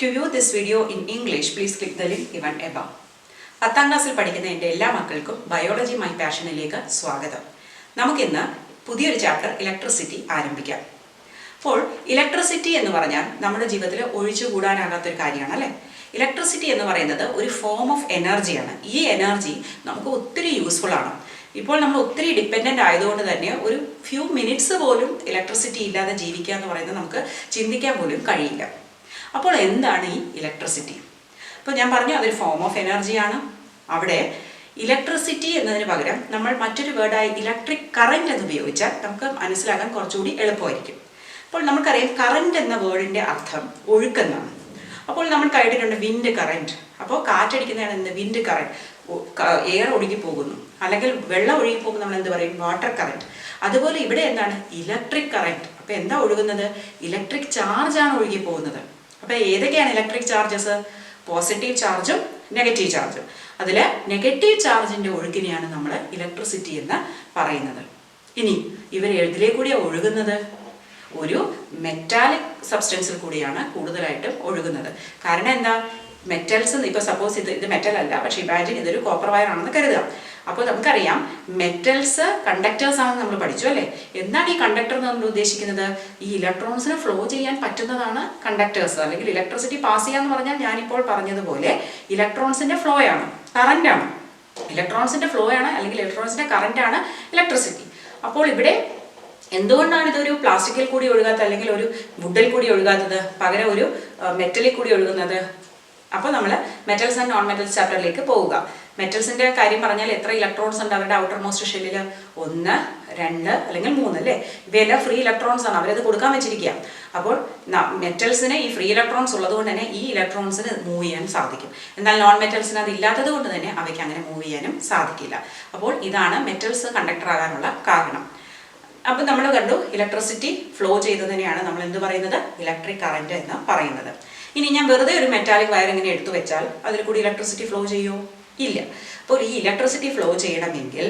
To view this video in English, please click the link given above. 10ാം ക്ലാസ്സിൽ പഠിക്കുന്ന എൻ്റെ എല്ലാ മക്കൾക്കും ബയോളജി മൈ പാഷനിലേക്ക് സ്വാഗതം. നമുക്കിന്ന് പുതിയൊരു ചാപ്റ്റർ ഇലക്ട്രിസിറ്റി ആരംഭിക്കാം. അപ്പോൾ ഇലക്ട്രിസിറ്റി എന്ന് പറഞ്ഞാൽ നമ്മുടെ ജീവിതത്തിൽ ഒഴിച്ചുകൂടാനാകാത്തൊരു കാര്യമാണ് അല്ലേ? ഇലക്ട്രിസിറ്റി എന്ന് പറയുന്നത് ഒരു ഫോം ഓഫ് എനർജിയാണ്. ഈ എനർജി നമുക്ക് ഒത്തിരി യൂസ്ഫുൾ ആണ്. ഇപ്പോൾ നമ്മൾ ഒത്തിരി ഡിപ്പെൻഡൻ്റ് ആയതുകൊണ്ട് തന്നെ ഒരു ഫ്യൂ മിനിറ്റ്സ് പോലും ഇലക്ട്രിസിറ്റി ഇല്ലാതെ ജീവിക്കുക എന്ന് പറയുന്നത് നമുക്ക് ചിന്തിക്കാൻ പോലും കഴിയില്ല. അപ്പോൾ എന്താണ് ഈ ഇലക്ട്രിസിറ്റി? ഇപ്പോൾ ഞാൻ പറഞ്ഞു അതൊരു ഫോം ഓഫ് എനർജിയാണ്. അവിടെ ഇലക്ട്രിസിറ്റി എന്നതിന് പകരം നമ്മൾ മറ്റൊരു വേർഡായി ഇലക്ട്രിക് കറൻറ്റ് എന്ന് ഉപയോഗിച്ചാൽ നമുക്ക് മനസ്സിലാക്കാൻ കുറച്ചുകൂടി എളുപ്പമായിരിക്കും. അപ്പോൾ നമുക്കറിയാം കറൻറ്റ് എന്ന വേർഡിൻ്റെ അർത്ഥം ഒഴുക്കെന്നാണ്. അപ്പോൾ നമ്മൾ കേട്ടിട്ടുണ്ട് വിൻഡ് കറൻറ്റ്. അപ്പോൾ കാറ്റടിക്കുന്നതാണ് എന്ത്? Wind current. എയർ ഒഴുകി പോകുന്നു, അല്ലെങ്കിൽ വെള്ളം ഒഴുകി പോകുമ്പോൾ നമ്മൾ എന്ത് പറയും? Water current. അതുപോലെ ഇവിടെ എന്താണ്? Electric current. അപ്പോൾ എന്താ ഒഴുകുന്നത്? ഇലക്ട്രിക് ചാർജാണ് ഒഴുകി പോകുന്നത്. അപ്പോൾ ഏതൊക്കെയാണ് ഇലക്ട്രിക് ചാർജസ്? പോസിറ്റീവ് ചാർജും നെഗറ്റീവ് ചാർജും. അതിൽ നെഗറ്റീവ് ചാർജിൻ്റെ ഒഴുക്കിനെയാണ് നമ്മൾ ഇലക്ട്രിസിറ്റി എന്ന് പറയുന്നത്. ഇനി ഇവർ എതിലേക്കൂടിയാണ് ഒഴുകുന്നത്? ഒരു മെറ്റാലിക് സബ്സ്റ്റൻസിൽ കൂടിയാണ് കൂടുതലായിട്ടും ഒഴുകുന്നത്. കാരണം എന്താ? മെറ്റൽസ്, ഇപ്പോൾ സപ്പോസ് ഇത് മെറ്റൽ അല്ല, പക്ഷേ ഇമാജിൻ ഇതൊരു കോപ്പർ വയർ ആണെന്ന് കരുതുക. അപ്പോൾ നമുക്കറിയാം മെറ്റൽസ് കണ്ടക്ടേഴ്സ് ആണെന്ന് നമ്മൾ പഠിച്ചു അല്ലേ? എന്താണ് ഈ കണ്ടക്ടർ എന്ന് നമ്മൾ ഉദ്ദേശിക്കുന്നത്? ഈ ഇലക്ട്രോൺസിന് ഫ്ലോ ചെയ്യാൻ പറ്റുന്നതാണ് കണ്ടക്ടേഴ്സ്, അല്ലെങ്കിൽ ഇലക്ട്രിസിറ്റി പാസ് ചെയ്യാന്ന് പറഞ്ഞാൽ ഞാനിപ്പോൾ പറഞ്ഞതുപോലെ ഇലക്ട്രോൺസിന്റെ ഫ്ലോ ആണ്, കറന്റ് ആണ്. ഇലക്ട്രോൺസിന്റെ ഫ്ലോ ആണ്, അല്ലെങ്കിൽ ഇലക്ട്രോൺസിന്റെ കറന്റ് ആണ് ഇലക്ട്രിസിറ്റി. അപ്പോൾ ഇവിടെ എന്തുകൊണ്ടാണ് ഇതൊരു പ്ലാസ്റ്റിക്കിൽ കൂടി ഒഴുകാത്തത്, അല്ലെങ്കിൽ ഒരു വുഡിൽ കൂടി ഒഴുകാത്തത്, പകരം ഒരു മെറ്റലിൽ കൂടി ഒഴുകുന്നത്? അപ്പോൾ നമ്മൾ മെറ്റൽസ് ആൻഡ് നോൺ മെറ്റൽസ് ചാപ്റ്ററിലേക്ക് പോവുക. മെറ്റൽസിൻ്റെ കാര്യം പറഞ്ഞാൽ എത്ര ഇലക്ട്രോൺസ് ഉണ്ട് അവരുടെ ഔട്ടർ മോസ്റ്റ് ഷെല്ലിൽ? 1, 2 അല്ലെങ്കിൽ 3 അല്ലേ? ഇവയെല്ലാം ഫ്രീ ഇലക്ട്രോൺസ് ആണ്, അവരത് കൊടുക്കാൻ വെച്ചിരിക്കുക. അപ്പോൾ മെറ്റൽസിന് ഈ ഫ്രീ ഇലക്ട്രോൺസ് ഉള്ളതുകൊണ്ട് തന്നെ ഈ ഇലക്ട്രോൺസിന് മൂവ് ചെയ്യാൻ സാധിക്കും. എന്നാൽ നോൺ മെറ്റൽസിന് അത് ഇല്ലാത്തത് കൊണ്ട് തന്നെ അവയ്ക്ക് അങ്ങനെ മൂവ് ചെയ്യാനും സാധിക്കില്ല. അപ്പോൾ ഇതാണ് മെറ്റൽസ് കണ്ടക്ടർ ആകാനുള്ള കാരണം. അപ്പം നമ്മൾ കണ്ടു ഇലക്ട്രിസിറ്റി ഫ്ലോ ചെയ്തതിനെയാണ് നമ്മൾ എന്ത് പറയുന്നത്? ഇലക്ട്രിക് കറൻറ്റ് എന്ന് പറയുന്നത്. ഇനി ഞാൻ വെറുതെ ഒരു മെറ്റാലിക് വയർ ഇങ്ങനെ എടുത്തു വെച്ചാൽ അതിൽ കൂടി ഇലക്ട്രിസിറ്റി ഫ്ലോ ചെയ്യുമോ? ഇല്ല. അപ്പോൾ ഈ ഇലക്ട്രിസിറ്റി ഫ്ലോ ചെയ്യണമെങ്കിൽ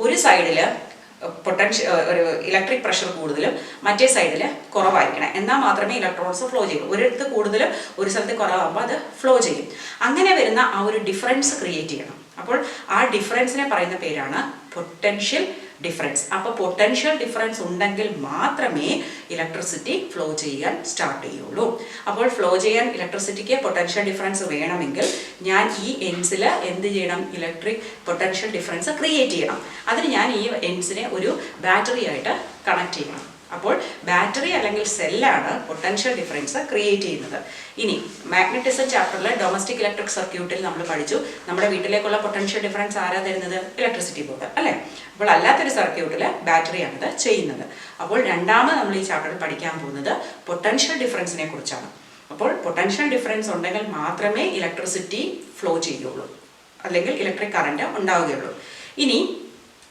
ഒരു സൈഡിൽ ഒരു ഇലക്ട്രിക് പ്രഷർ കൂടുതലും മറ്റേ സൈഡിൽ കുറവായിരിക്കണം. എന്നാൽ മാത്രമേ ഇലക്ട്രോൺസ് ഫ്ലോ ചെയ്യൂ. ഒരിടത്ത് കൂടുതലും ഒരു സ്ഥലത്ത് കുറവാകുമ്പോൾ അത് ഫ്ലോ ചെയ്യും. അങ്ങനെ വരുന്ന ആ ഒരു ഡിഫറൻസ് ക്രിയേറ്റ് ചെയ്യണം. അപ്പോൾ ആ ഡിഫറൻസിനെ പറയുന്ന പേരാണ് പൊട്ടൻഷ്യൽ ഡിഫറൻസ്. അപ്പോൾ പൊട്ടൻഷ്യൽ ഡിഫറൻസ് ഉണ്ടെങ്കിൽ മാത്രമേ ഇലക്ട്രിസിറ്റി ഫ്ലോ ചെയ്യാൻ സ്റ്റാർട്ട് ചെയ്യുള്ളൂ. അപ്പോൾ ഫ്ലോ ചെയ്യാൻ ഇലക്ട്രിസിറ്റിക്ക് പൊട്ടൻഷ്യൽ ഡിഫറൻസ് വേണമെങ്കിൽ ഞാൻ ഈ എൻഡ്സിൽ എന്ത് ചെയ്യണം? ഇലക്ട്രിക് പൊട്ടൻഷ്യൽ ഡിഫറൻസ് ക്രിയേറ്റ് ചെയ്യണം. അതിന് ഞാൻ ഈ എൻഡ്സിനെ ഒരു ബാറ്ററി ആയിട്ട് കണക്ട് ചെയ്യണം. അപ്പോൾ ബാറ്ററി അല്ലെങ്കിൽ സെല്ലാണ് പൊട്ടൻഷ്യൽ ഡിഫറൻസ് ക്രിയേറ്റ് ചെയ്യുന്നത്. ഇനി മാഗ്നറ്റിസം ചാപ്റ്ററിൽ ഡൊമസ്റ്റിക് ഇലക്ട്രിക് സർക്യൂട്ടിൽ നമ്മൾ പഠിച്ചു നമ്മുടെ വീട്ടിലേക്കുള്ള പൊട്ടൻഷ്യൽ ഡിഫറൻസ് ആരാ തരുന്നത്? ഇലക്ട്രിസിറ്റി ബോർഡ് അല്ലേ? അപ്പോൾ അല്ലാത്തൊരു സർക്യൂട്ടിൽ ബാറ്ററിയാണിത് ചെയ്യുന്നത്. അപ്പോൾ രണ്ടാമത് നമ്മൾ ഈ ചാപ്റ്ററിൽ പഠിക്കാൻ പോകുന്നത് പൊട്ടൻഷ്യൽ ഡിഫറൻസിനെ കുറിച്ചാണ്. അപ്പോൾ പൊട്ടൻഷ്യൽ ഡിഫറൻസ് ഉണ്ടെങ്കിൽ മാത്രമേ ഇലക്ട്രിസിറ്റി ഫ്ലോ ചെയ്യുള്ളൂ, അല്ലെങ്കിൽ ഇലക്ട്രിക് കറന്റ് ഉണ്ടാവുകയുള്ളൂ. ഇനി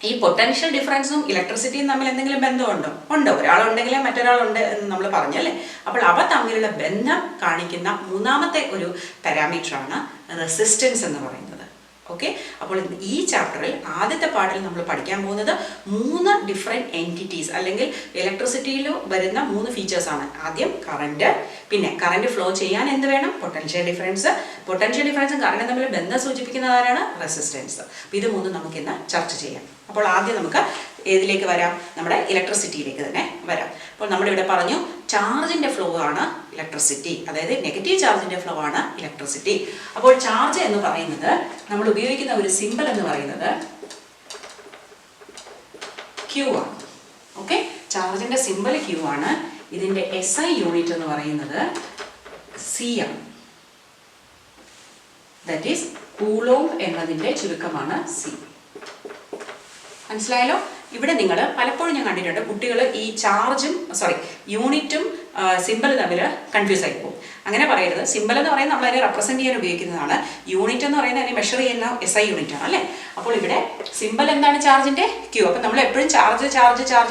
ഈ പൊട്ടൻഷ്യൽ ഡിഫറൻസും ഇലക്ട്രിസിറ്റിയും തമ്മിൽ എന്തെങ്കിലും ബന്ധമുണ്ടോ? ഉണ്ട്. ഒരാളുണ്ടെങ്കിലേ മറ്റൊരാളുണ്ട് എന്ന് നമ്മൾ പറഞ്ഞല്ലേ? അപ്പോൾ അവ തമ്മിലുള്ള ബന്ധം കാണിക്കുന്ന മൂന്നാമത്തെ ഒരു പാരാമീറ്ററാണ് റെസിസ്റ്റൻസ് എന്ന് പറയുന്നത്. ഓക്കെ. അപ്പോൾ ഈ ചാപ്റ്ററിൽ ആദ്യത്തെ പാർട്ടിൽ നമ്മൾ പഠിക്കാൻ പോകുന്നത് 3 ഡിഫറെൻറ്റ് എൻറ്റിറ്റീസ്, അല്ലെങ്കിൽ ഇലക്ട്രിസിറ്റിയിൽ വരുന്ന 3 ഫീച്ചേഴ്സാണ്. ആദ്യം കറൻറ്റ്, പിന്നെ കറൻറ്റ് ഫ്ലോ ചെയ്യാൻ എന്ത് വേണം? Potential difference. പൊട്ടൻഷ്യൽ ഡിഫറൻസും കറൻറ്റും തമ്മിൽ ബന്ധം സൂചിപ്പിക്കുന്നതാരാണ്? റെസിസ്റ്റൻസ്. അപ്പോൾ ഇത് 3 നമുക്കിന്ന് ചർച്ച ചെയ്യാം. അപ്പോൾ ആദ്യം നമുക്ക് ഏതിലേക്ക് വരാം? നമ്മുടെ ഇലക്ട്രിസിറ്റിയിലേക്ക് തന്നെ വരാം. അപ്പോൾ നമ്മളിവിടെ പറഞ്ഞു ചാർജിൻ്റെ ഫ്ലോ ആണ് ഇലക്ട്രിസിറ്റി, അതായത് നെഗറ്റീവ് ചാർജിൻ്റെ ഫ്ലോ ആണ് ഇലക്ട്രിസിറ്റി. അപ്പോൾ ചാർജ് എന്ന് പറയുന്നത് നമ്മൾ ഉപയോഗിക്കുന്ന ഒരു സിമ്പൽ എന്ന് പറയുന്നത് Q ആണ്. ഓക്കെ. ചാർജിൻ്റെ സിമ്പൽ Q ആണ്. ഇതിൻ്റെ SI യൂണിറ്റ് എന്ന് പറയുന്നത് C ആണ്. ദാറ്റ് ഈസ് കൂലോംബ് എന്നതിൻ്റെ ചുരുക്കമാണ് C. മനസ്സിലായല്ലോ? ഇവിടെ നിങ്ങൾ പലപ്പോഴും ഞാൻ കണ്ടിട്ടുണ്ട് കുട്ടികൾ ഈ യൂണിറ്റും സിമ്പൽ തമ്മിൽ കൺഫ്യൂസ് ആയി പോകും. അങ്ങനെ പറയരുത്. സിമ്പൽ എന്ന് പറയുന്നത് നമ്മൾ അതിനെ റെപ്രസെൻറ്റ് ചെയ്യാൻ ഉപയോഗിക്കുന്നതാണ്. യൂണിറ്റ് എന്ന് പറയുന്നത് അതിനെ മെഷർ ചെയ്യുന്ന SI യൂണിറ്റ് ആണ് അല്ലേ? അപ്പോൾ ഇവിടെ സിമ്പൽ എന്താണ്? ചാർജിൻ്റെ Q. അപ്പോൾ നമ്മൾ എപ്പോഴും ചാർജ്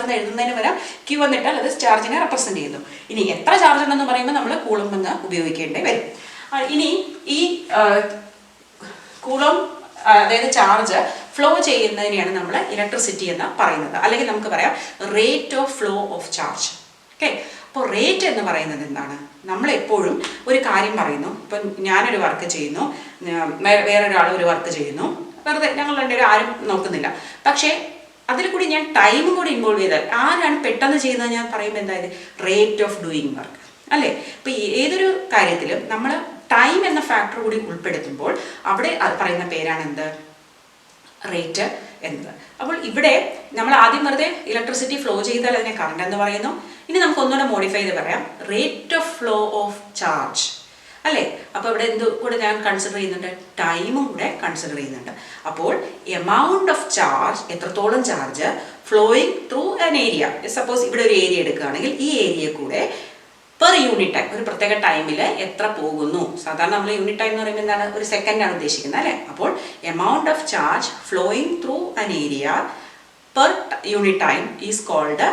എന്ന് എഴുതുന്നതിന് പകരം Q എന്നിട്ടാൽ അത് ചാർജിനെ റെപ്രസെൻറ്റ് ചെയ്യുന്നു. ഇനി എത്ര ചാർജ് ഉണ്ടെന്ന് പറയുമ്പോൾ നമ്മൾ കൂളംബ് എന്ന് ഉപയോഗിക്കേണ്ടി വരും. ഇനി ഈ കൂളംബ് അതായത് ചാർജ് ഫ്ലോ ചെയ്യുന്നതിനെയാണ് നമ്മൾ ഇലക്ട്രിസിറ്റി എന്ന് പറയുന്നത്. അല്ലെങ്കിൽ നമുക്ക് പറയാം rate of flow of charge. Okay. അപ്പോൾ റേറ്റ് എന്ന് പറയുന്നത് എന്താണ്? നമ്മളെപ്പോഴും ഒരു കാര്യം പറയുന്നു. ഇപ്പം ഞാനൊരു വർക്ക് ചെയ്യുന്നു, വേറൊരാൾ ഒരു വർക്ക് ചെയ്യുന്നു, വെറുതെ ഞങ്ങൾ രണ്ടുപേരും ആരും നോക്കുന്നില്ല. പക്ഷേ അതിൽ കൂടി ഞാൻ ടൈമും കൂടി ഇൻവോൾവ് ചെയ്താൽ ആരാണ് പെട്ടെന്ന് ചെയ്യുന്നത് ഞാൻ പറയുമ്പോൾ എന്തായത്? റേറ്റ് ഓഫ് ഡൂയിങ് വർക്ക് അല്ലേ? ഇപ്പം ഏതൊരു കാര്യത്തിലും നമ്മൾ ടൈം എന്ന ഫാക്ടർ കൂടി ഉൾപ്പെടുത്തുമ്പോൾ അവിടെ പറയുന്ന പേരാണ് എന്ത്? റേറ്റ് എന്നത്. അപ്പോൾ ഇവിടെ നമ്മൾ ആദ്യം വെറുതെ ഇലക്ട്രിസിറ്റി ഫ്ലോ ചെയ്താൽ അതിനെ കറണ്ട് എന്ന് പറയുന്നു. ഇനി നമുക്ക് ഒന്നുകൂടെ മോഡിഫൈ ചെയ്ത് പറയാം, rate of flow of charge അല്ലേ? അപ്പോൾ ഇവിടെ എന്ത് കൂടെ ഞാൻ കൺസിഡർ ചെയ്യുന്നുണ്ട്? ടൈമും കൂടെ കൺസിഡർ ചെയ്യുന്നുണ്ട്. അപ്പോൾ എമൗണ്ട് ഓഫ് ചാർജ്, എത്രത്തോളം charge flowing through an area. Suppose ഇവിടെ ഒരു ഏരിയ എടുക്കുകയാണെങ്കിൽ ഈ ഏരിയ കൂടെ പെർ യൂണിറ്റ് ടൈം, ഒരു പ്രത്യേക ടൈമിൽ എത്ര പോകുന്നു. സാധാരണ നമ്മൾ യൂണിറ്റ് ടൈം എന്ന് പറയുമ്പോൾ എന്താണ്? ഒരു സെക്കൻഡാണ് ഉദ്ദേശിക്കുന്നത് അല്ലേ? അപ്പോൾ amount of charge flowing through an area per unit time is called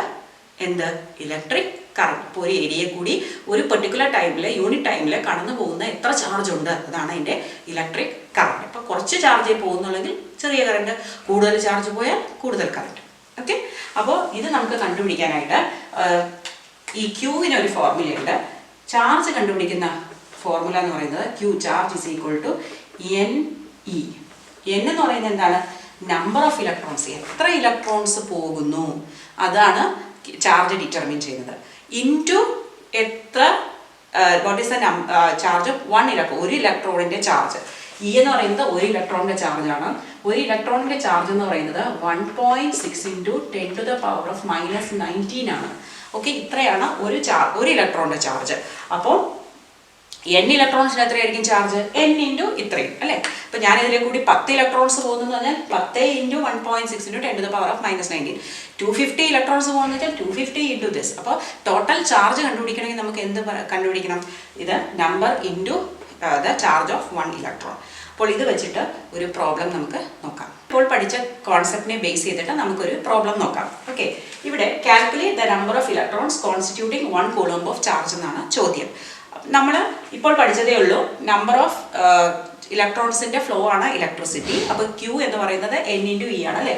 എന്ത്? Electric current. ഇപ്പോൾ ഒരു ഏരിയ കൂടി ഒരു പെർട്ടിക്കുലർ ടൈമിൽ, യൂണിറ്റ് ടൈമിൽ കടന്നു പോകുന്ന എത്ര ചാർജ് ഉണ്ട്, അതാണ് അതിൻ്റെ ഇലക്ട്രിക് കറണ്ട്. ഇപ്പോൾ കുറച്ച് ചാർജ് പോകുന്നുണ്ടെങ്കിൽ ചെറിയ കറണ്ട്, കൂടുതൽ ചാർജ് പോയാൽ കൂടുതൽ കറണ്ട്. ഓക്കെ, അപ്പോൾ ഇത് നമുക്ക് കണ്ടുപിടിക്കാനായിട്ട് ഈ ക്യൂവിന് ഒരു ഫോർമുലയുണ്ട്. ചാർജ് കണ്ടുപിടിക്കുന്ന ഫോർമുല എന്ന് പറയുന്നത് Q charge is equal to N E. N എന്ന് പറയുന്നത് എന്താണ്? നമ്പർ ഓഫ് ഇലക്ട്രോൺസ്, എത്ര ഇലക്ട്രോൺസ് പോകുന്നു അതാണ് ചാർജ് ഡിറ്റർമിൻ ചെയ്യുന്നത്. ഇൻറ്റു എത്ര, what is the charge of one electron, ഒരു ഇലക്ട്രോണിൻ്റെ ചാർജ്. ഇ എന്ന് പറയുന്നത് ഒരു ഇലക്ട്രോണിൻ്റെ ചാർജാണ്. ഒരു ഇലക്ട്രോണിൻ്റെ ചാർജ് എന്ന് പറയുന്നത് 1.6 × 10⁻⁻19 ആണ്. ഓക്കെ, ഇത്രയാണ് ഒരു ഇലക്ട്രോണിൻ്റെ ചാർജ്. അപ്പോൾ n ഇലക്ട്രോൺസിന് എത്രയായിരിക്കും ചാർജ്? n ഇൻറ്റു ഇത്രയും അല്ലേ? അപ്പോൾ ഞാനിതിലെ കൂടി 10 ഇലക്ട്രോൺസ് പോകുന്നു പറഞ്ഞാൽ 10 × 1.6 × 10⁻⁻19. 250 ഇലക്ട്രോൺസ് പോകുന്നു വെച്ചാൽ 250 ഇൻറ്റു ദിസ്. അപ്പോൾ ടോട്ടൽ ചാർജ് കണ്ടുപിടിക്കണമെങ്കിൽ നമുക്ക് എന്ത് കണ്ടുപിടിക്കണം? ഇത് number into the charge of 1 electron. അപ്പോൾ ഇത് വെച്ചിട്ട് ഒരു പ്രോബ്ലം നമുക്ക് നോക്കാം. ഇപ്പോൾ പഠിച്ച കോൺസെപ്റ്റിനെ ബേസ് ചെയ്തിട്ട് നമുക്കൊരു പ്രോബ്ലം നോക്കാം. ഓക്കെ, ഇവിടെ calculate the number of electrons constituting 1 Coulomb of charge എന്നാണ് ചോദ്യം. നമ്മൾ ഇപ്പോൾ പഠിച്ചതേ ഉള്ളൂ, നമ്പർ ഓഫ് ഇലക്ട്രോൺസിൻ്റെ ഫ്ലോ ആണ് ഇലക്ട്രിസിറ്റി. അപ്പോൾ ക്യൂ എന്ന് പറയുന്നത് n × e ആണ് അല്ലേ?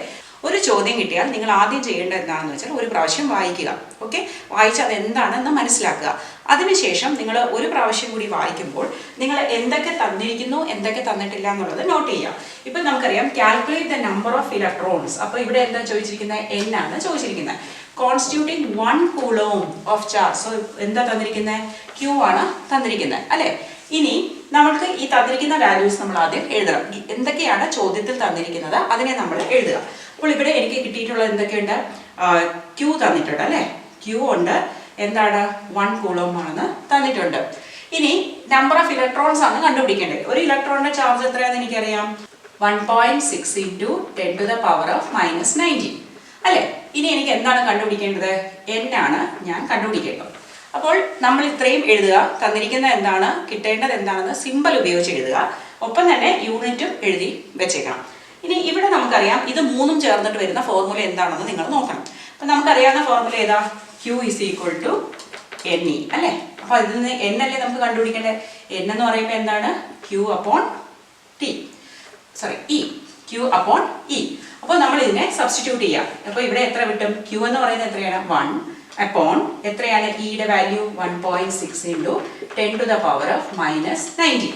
ഒരു ചോദ്യം കിട്ടിയാൽ നിങ്ങൾ ആദ്യം ചെയ്യേണ്ടത് എന്താണെന്ന് വെച്ചാൽ ഒരു പ്രാവശ്യം വായിക്കുക. ഓക്കെ, വായിച്ച് അത് എന്താണെന്ന് മനസ്സിലാക്കുക. അതിനുശേഷം നിങ്ങൾ ഒരു പ്രാവശ്യം കൂടി വായിക്കുമ്പോൾ നിങ്ങൾ എന്തൊക്കെ തന്നിരിക്കുന്നു, എന്തൊക്കെ തന്നിട്ടില്ല എന്നുള്ളത് നോട്ട് ചെയ്യുക. ഇപ്പം നമുക്കറിയാം calculate the number of electrons. അപ്പോൾ ഇവിടെ എന്താ ചോദിച്ചിരിക്കുന്നത്? n ആണ് ചോദിച്ചിരിക്കുന്നത്. Constituting 1 coulomb of charge. So എന്താ തന്നിരിക്കുന്നത്? ക്യൂ ആണ് തന്നിരിക്കുന്നത് അല്ലേ? ഇനി നമ്മൾക്ക് ഈ തന്നിരിക്കുന്ന വാല്യൂസ് നമ്മൾ ആദ്യം എഴുതണം. എന്തൊക്കെയാണ് ചോദ്യത്തിൽ തന്നിരിക്കുന്നത് അതിനെ നമ്മൾ എഴുതുക. അപ്പോൾ ഇവിടെ എനിക്ക് കിട്ടിയിട്ടുള്ളത് എന്തൊക്കെയുണ്ട്? ക്യൂ തന്നിട്ടുണ്ട് അല്ലേ? ക്യൂ ഉണ്ട്, എന്താണ്? 1 കൂളോം ആണെന്ന് തന്നിട്ടുണ്ട്. ഇനി നമ്പർ ഓഫ് ഇലക്ട്രോൺസ് ആണ് കണ്ടുപിടിക്കേണ്ടത്. ഒരു ഇലക്ട്രോണിന്റെ ചാർജ് എത്രയാണെന്ന് എനിക്കറിയാം, 1.6 × 10⁻⁻19 അല്ലേ? ഇനി എനിക്ക് എന്താണ് കണ്ടുപിടിക്കേണ്ടത്? n ആണ് ഞാൻ കണ്ടുപിടിക്കേണ്ടത്. അപ്പോൾ നമ്മൾ ഇത്രയും എഴുതുക. തന്നിരിക്കുന്നത് എന്താണ്, കിട്ടേണ്ടത് എന്താണെന്ന് സിമ്പിൾ ഉപയോഗിച്ച് എഴുതുക. ഒപ്പം തന്നെ യൂണിറ്റും എഴുതി വെച്ചേക്കണം. ഇനി ഇവിടെ നമുക്കറിയാം ഇത് മൂന്നും ചേർന്നിട്ട് വരുന്ന ഫോർമുല എന്താണെന്ന് നിങ്ങൾ നോക്കണം. അപ്പം നമുക്കറിയാവുന്ന ഫോർമുല ഏതാ? Q is equal to NE അല്ലേ? അപ്പോൾ ഇതിൽ നിന്ന് n അല്ലേ നമുക്ക് കണ്ടുപിടിക്കേണ്ടത്? n എന്ന് പറയുമ്പോൾ എന്താണ്? Q upon T, sorry E, Q upon E. അപ്പോൾ നമ്മൾ ഇതിനെ സബ്സ്റ്റിറ്റ്യൂട്ട് ചെയ്യാം. അപ്പോൾ ഇവിടെ എത്ര കിട്ടും? Q എന്ന് പറയുന്നത് എത്രയാണ്? 1 upon എത്രയാണ്? ഇയുടെ വാല്യൂ 1.6 × 10⁻⁻19.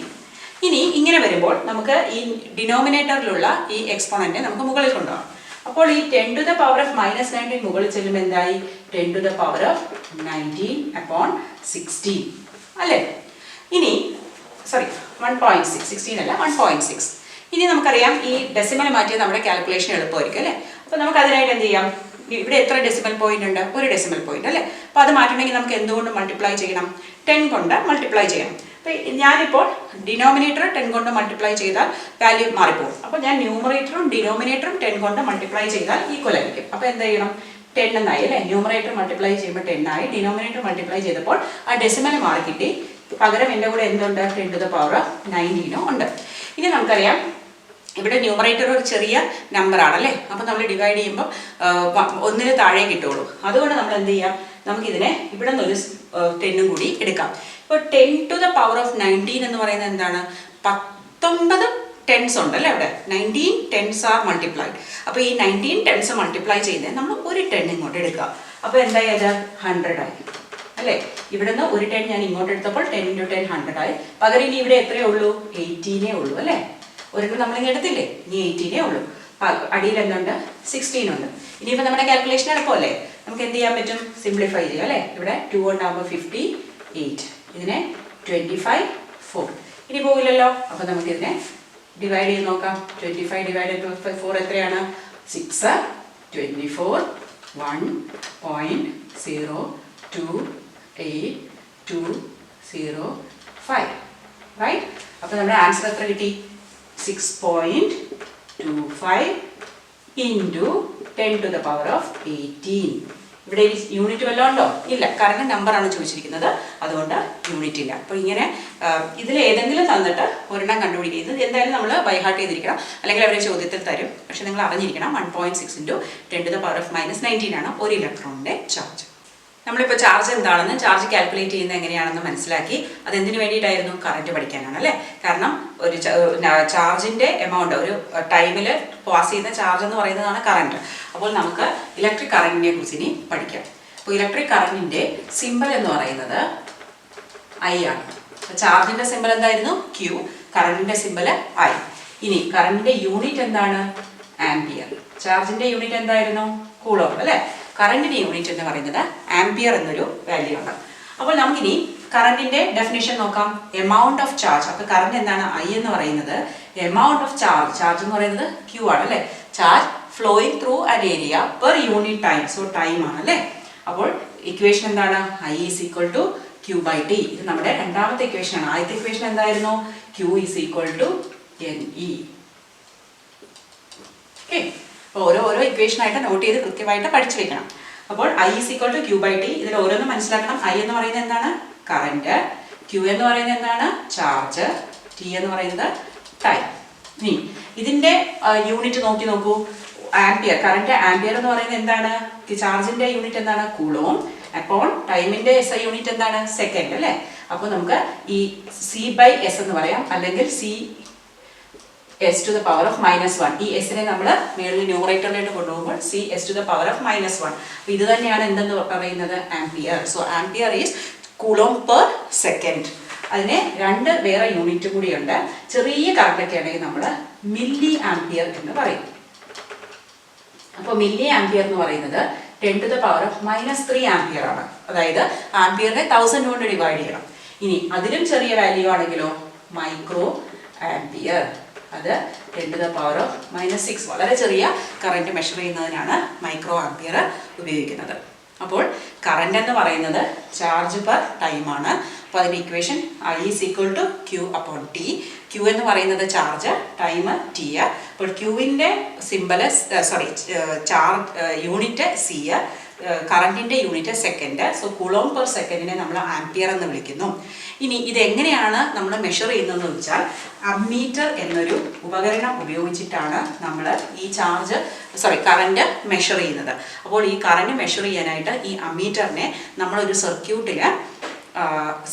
ഇനി ഇങ്ങനെ വരുമ്പോൾ നമുക്ക് ഈ ഡിനോമിനേറ്ററിലുള്ള ഈ എക്സ്പോണന്റ് നമുക്ക് മുകളിൽ കൊണ്ടുപോകാം. അപ്പോൾ ഈ 10⁻⁻19 മുകളിൽ ചെല്ലുമ്പോൾ എന്തായി? 10⁻19/16 അല്ലേ? ഇനി സോറി 1.6, 16 അല്ല 1.6. ഇനി നമുക്കറിയാം ഈ ഡെസിമൽ മാറ്റിയത് നമ്മുടെ കാൽക്കുലേഷൻ എളുപ്പമായിരിക്കും അല്ലേ? അപ്പോൾ നമുക്ക് അതിനായിട്ട് എന്ത് ചെയ്യാം? ഇവിടെ എത്ര ഡെസിമൽ പോയിന്റ് ഉണ്ട്? ഒരു ഡെസിമൽ പോയിന്റ് അല്ലേ? അപ്പോൾ അത് മാറ്റണമെങ്കിൽ നമുക്ക് എന്തുകൊണ്ട് മൾട്ടിപ്ലൈ ചെയ്യണം? 10 കൊണ്ട് മൾട്ടിപ്ലൈ ചെയ്യണം. അപ്പോൾ ഞാനിപ്പോൾ ഡിനോമിനേറ്റർ 10 കൊണ്ട് മൾട്ടിപ്ലൈ ചെയ്താൽ വാല്യൂ മാറിപ്പോകും. അപ്പോൾ ഞാൻ ന്യൂമറേറ്ററും ഡിനോമിനേറ്ററും 10 കൊണ്ട് മൾട്ടിപ്ലൈ ചെയ്താൽ ഈക്വൽ ആയിരിക്കും. അപ്പോൾ എന്ത് ചെയ്യണം? 10 എന്നായി അല്ലേ? ന്യൂമറേറ്റർ മൾട്ടിപ്ലൈ ചെയ്യുമ്പോൾ 10 ആയി, ഡിനോമിനേറ്റർ മൾട്ടിപ്ലൈ ചെയ്തപ്പോൾ ആ ഡെസിമൽ മാറി കിട്ടി. പകരം എൻ്റെ കൂടെ എന്തുണ്ട്? 10⁻19 ഉണ്ട്. ഇനി നമുക്കറിയാം ഇവിടെ ന്യൂമറേറ്റർ ഒരു ചെറിയ നമ്പർ ആണല്ലേ? അപ്പോൾ നമ്മൾ ഡിവൈഡ് ചെയ്യുമ്പോൾ 1 താഴെ കിട്ടുള്ളൂ. അതുകൊണ്ട് നമ്മൾ എന്ത് ചെയ്യാം? നമുക്കിതിനെ ഇവിടെ നിന്നൊരു 10 കൂടി എടുക്കാം. ഇപ്പോൾ 10⁻19 എന്ന് പറയുന്നത് എന്താണ്? 19 ടെൻസ് ഉണ്ടല്ലേ അവിടെ? 19 ടെൻസ് ആർ മൾട്ടിപ്ലൈഡ്. അപ്പോൾ ഈ 19 ടെൻസ് മൾട്ടിപ്ലൈ ചെയ്യുന്നത് നമ്മൾ ഒരു 10 ഇങ്ങോട്ട് എടുക്കുക. അപ്പോൾ എന്തായി? അത് 100 ആയി അല്ലേ? ഇവിടുന്ന് ഒരു 10 ഞാൻ ഇങ്ങോട്ട് എടുത്തപ്പോൾ 10 × 10 100 ആയി. പകരം ഇനി ഇവിടെ എത്രയേ ഉള്ളൂ? 18 ഉള്ളൂ അല്ലേ? ഒരെണ്ണം നമ്മളിങ്ങനെ എടുത്തില്ലേ? ഇനി 18 ഉള്ളൂ. അടിയിൽ എന്തുണ്ട്? 16 ഉണ്ട്. ഇനിയിപ്പോൾ നമ്മുടെ കാൽക്കുലേഷൻ എളുപ്പമല്ലേ? നമുക്ക് എന്ത് ചെയ്യാൻ പറ്റും? സിംപ്ലിഫൈ ചെയ്യാം അല്ലേ? ഇവിടെ 2 ഉണ്ടാകുമ്പോൾ 58, ഇതിനെ 25 4. ഇനി പോകില്ലല്ലോ. അപ്പോൾ നമുക്കിതിനെ ഡിവൈഡ് ചെയ്ത് നോക്കാം. 25 ഡിവൈഡഡ് ബൈ 4 എത്രയാണ്? 6 24 1.02825, റൈറ്റ്? അപ്പോൾ നമ്മുടെ ആൻസർ എത്ര കിട്ടി? 6.25 into 10 to the power of 18. ഇവിടെ യൂണിറ്റ് വല്ലതും ഉണ്ടോ? ഇല്ല, കാരണം നമ്പറാണ് ചോദിച്ചിരിക്കുന്നത്, അതുകൊണ്ട് യൂണിറ്റ് ഇല്ല. അപ്പോൾ ഇങ്ങനെ ഇതിൽ ഏതെങ്കിലും തന്നിട്ട് ഒരെണ്ണം കണ്ടുപിടിക്കുക. ഇത് എന്തായാലും നമ്മൾ ബൈഹാർട്ട് ചെയ്തിരിക്കണം, അല്ലെങ്കിൽ അവരെ ചോദ്യത്തിൽ തരും. പക്ഷെ നിങ്ങൾ അറിഞ്ഞിരിക്കണം 1.6 into 10 to the power of -19 ആണ് ഒരു ഇലക്ട്രോണിൻ്റെ ചാർജ്. നമ്മളിപ്പോൾ ചാർജ് എന്താണെന്ന്, ചാർജ് കാൽക്കുലേറ്റ് ചെയ്യുന്നത് എങ്ങനെയാണെന്ന് മനസ്സിലാക്കി. അതെന്തിനു വേണ്ടിയിട്ടായിരുന്നു? കറണ്ട് പഠിക്കാനാണ് അല്ലേ? കാരണം ഒരു ചാർജിൻ്റെ എമൗണ്ട്, ഒരു ടൈമിൽ പാസ് ചെയ്യുന്ന ചാർജ് എന്ന് പറയുന്നതാണ് കറണ്ട്. അപ്പോൾ നമുക്ക് ഇലക്ട്രിക് കറണ്ടിനെ കുറിച്ച് ഇനി പഠിക്കാം. അപ്പോൾ ഇലക്ട്രിക് കറണ്ടിൻ്റെ സിമ്പൽ എന്ന് പറയുന്നത് I ആണ്. ചാർജിൻ്റെ സിമ്പൽ എന്തായിരുന്നു? Q. കറണ്ടിൻ്റെ സിമ്പൽ I. ഇനി കറണ്ടിൻ്റെ യൂണിറ്റ് എന്താണ്? ആംപിയർ. ചാർജിൻ്റെ യൂണിറ്റ് എന്തായിരുന്നു? കൂളോം അല്ലേ? കറണ്ടിൻ്റെ യൂണിറ്റ് എന്ന് പറയുന്നത് ആംപിയർ എന്നൊരു വാല്യൂ ആണ്. അപ്പോൾ നമുക്കിനി കറണ്ടിൻ്റെ ഡെഫിനേഷൻ നോക്കാം. Amount of charge. അപ്പോൾ കറണ്ട് എന്താണ്? I എന്ന് പറയുന്നത് എമൗണ്ട് ഓഫ് ചാർജ്. ചാർജ് എന്ന് പറയുന്നത് Q ആണ് അല്ലേ? Charge flowing through an area per unit time. So time ആണ് അല്ലേ? അപ്പോൾ ഇക്വേഷൻ എന്താണ്? I is equal to Q/T. ഇത് നമ്മുടെ രണ്ടാമത്തെ ഇക്വേഷൻ ആണ്. ആദ്യത്തെ ഇക്വേഷൻ എന്തായിരുന്നു? Q is equal to NE. Okay, അപ്പോൾ ഓരോ ഇക്വേഷനായിട്ട് നോട്ട് ചെയ്ത് കൃത്യമായിട്ട് പഠിച്ചു വെക്കണം. അപ്പോൾ I is equal to Q/T. ഇതിൽ ഓരോന്നും മനസ്സിലാക്കണം. I എന്ന് പറയുന്നത് എന്താണ്? കറണ്ട്. Q എന്ന് പറയുന്നത് എന്താണ്? ചാർജ്. T എന്ന് പറയുന്നത് ടൈം. ഇനി ഇതിൻ്റെ യൂണിറ്റ് നോക്കൂ. ആംപിയർ. കറണ്ട് ആംപിയർ എന്ന് പറയുന്നത് എന്താണ്? ചാർജിൻ്റെ യൂണിറ്റ് എന്താണ്? കൂളോം. അപ്പോൾ ടൈമിൻ്റെ SI യൂണിറ്റ് എന്താണ്? സെക്കൻഡ് അല്ലേ? അപ്പോൾ നമുക്ക് ഈ C/S എന്ന് പറയാം, അല്ലെങ്കിൽ CS to the power of -1. ഈ എസിനെ നമ്മൾ മേളിൽ ന്യൂമറേറ്ററിലേക്ക് കൊണ്ടുപോകുമ്പോൾ CS to the power of -1. അപ്പോൾ ഇത് തന്നെയാണ് എന്തെന്ന് പറയുന്നത്? Ampere. So ampere is coulomb per second. അതിന് രണ്ട് വേറെ യൂണിറ്റ് കൂടിയുണ്ട്. ചെറിയ കറണ്ടൊക്കെ ആണെങ്കിൽ നമ്മൾ മില്ലി ആംപിയർ എന്ന് പറയും. അപ്പോൾ മില്ലി ആംപിയർ എന്ന് പറയുന്നത് 10 to the power of -3 ampere ആണ്. അതായത് ആംപിയറിനെ 1000 കൊണ്ട് ഡിവൈഡ് ചെയ്യണം. ഇനി അതിലും ചെറിയ വാല്യൂ ആണെങ്കിലോ മൈക്രോ ആംപിയർ. അത് 10 to the power of -6. വളരെ ചെറിയ കറണ്ട് മെഷർ ചെയ്യുന്നതിനാണ് മൈക്രോ ആംപിയർ ഉപയോഗിക്കുന്നത്. അപ്പോൾ കറണ്ട് എന്ന് പറയുന്നത് ചാർജ് പെർ ടൈമാണ്. അപ്പോൾ അതിൻ്റെ equation I is equal to Q/T. Q എന്ന് പറയുന്നത് ചാർജ്, ടൈം T. അപ്പോൾ Qവിൻ്റെ സിമ്പല് ചാർജ് യൂണിറ്റ് C, കറണ്ടിൻ്റെ unit second. So coulomb per സെക്കൻഡിനെ നമ്മൾ ആംപിയർ എന്ന് വിളിക്കുന്നു. ഇനി ഇതെങ്ങനെയാണ് നമ്മൾ മെഷർ ചെയ്യുന്നതെന്ന് വെച്ചാൽ അമ്മീറ്റർ എന്നൊരു ഉപകരണം ഉപയോഗിച്ചിട്ടാണ് നമ്മൾ ഈ കറണ്ട് മെഷർ ചെയ്യുന്നത്. അപ്പോൾ ഈ കറണ്ട് മെഷർ ചെയ്യാനായിട്ട് ഈ അമ്മീറ്ററിനെ നമ്മളൊരു സർക്യൂട്ടിൽ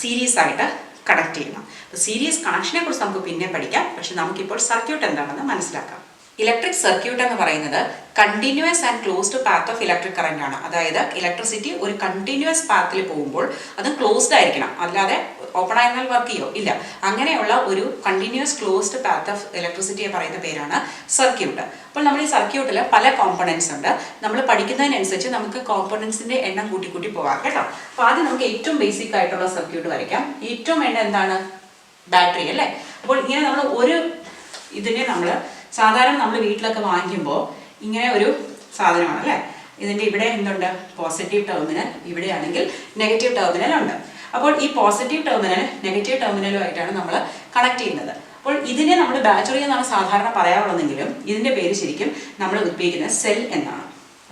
സീരീസ് ആയിട്ട് കണക്ട് ചെയ്യണം. സീരീസ് കണക്ഷനെ കുറിച്ച് നമുക്ക് പിന്നെ പഠിക്കാം, പക്ഷെ നമുക്കിപ്പോൾ സർക്യൂട്ട് എന്താണെന്ന് മനസ്സിലാക്കാം. ഇലക്ട്രിക് സർക്യൂട്ട് എന്ന് പറയുന്നത് continuous and closed path of electric current ആണ്. അതായത് ഇലക്ട്രിസിറ്റി ഒരു കണ്ടിന്യൂസ് പാത്തിൽ പോകുമ്പോൾ അത് ക്ലോസ്ഡ് ആയിരിക്കണം, അല്ലാതെ ഓപ്പൺ ആയിരുന്നാൽ വർക്ക് ചെയ്യോ? ഇല്ല. അങ്ങനെയുള്ള ഒരു കണ്ടിന്യൂസ് ക്ലോസ്ഡ് പാത്ത് ഓഫ് ഇലക്ട്രിസിറ്റിയെ പറയുന്ന പേരാണ് സർക്യൂട്ട്. അപ്പോൾ നമ്മൾ ഈ സർക്യൂട്ടിൽ പല കോമ്പണൻസ് ഉണ്ട്. നമ്മൾ പഠിക്കുന്നതിനനുസരിച്ച് നമുക്ക് കോമ്പണൻസിന്റെ എണ്ണം കൂട്ടി പോകാം കേട്ടോ. അപ്പോൾ ആദ്യം നമുക്ക് ഏറ്റവും ബേസിക് ആയിട്ടുള്ള സർക്യൂട്ട് വരയ്ക്കാം. ഏറ്റവും വേണ്ട എന്താണ്? ബാറ്ററി അല്ലേ? അപ്പോൾ ഇങ്ങനെ നമ്മൾ ഇതിനെ സാധാരണ നമ്മൾ വീട്ടിലൊക്കെ വാങ്ങിക്കുമ്പോൾ ഇങ്ങനെ ഒരു സാധനമാണ് അല്ലേ? ഇതിൻ്റെ ഇവിടെ എന്തുണ്ട്? പോസിറ്റീവ് ടെർമിനൽ, ഇവിടെയാണെങ്കിൽ നെഗറ്റീവ് ടെർമിനൽ ഉണ്ട്. അപ്പോൾ ഈ പോസിറ്റീവ് ടെർമിനൽ നെഗറ്റീവ് ടെർമിനലുമായിട്ടാണ് നമ്മൾ കണക്ട് ചെയ്യുന്നത്. അപ്പോൾ ഇതിനെ നമ്മൾ ബാറ്ററി എന്നാണ് സാധാരണ പറയാറുള്ളതെങ്കിലും ഇതിൻ്റെ പേര് ശരിക്കും നമ്മൾ ഉപയോഗിക്കുന്നത് സെൽ എന്നാണ്.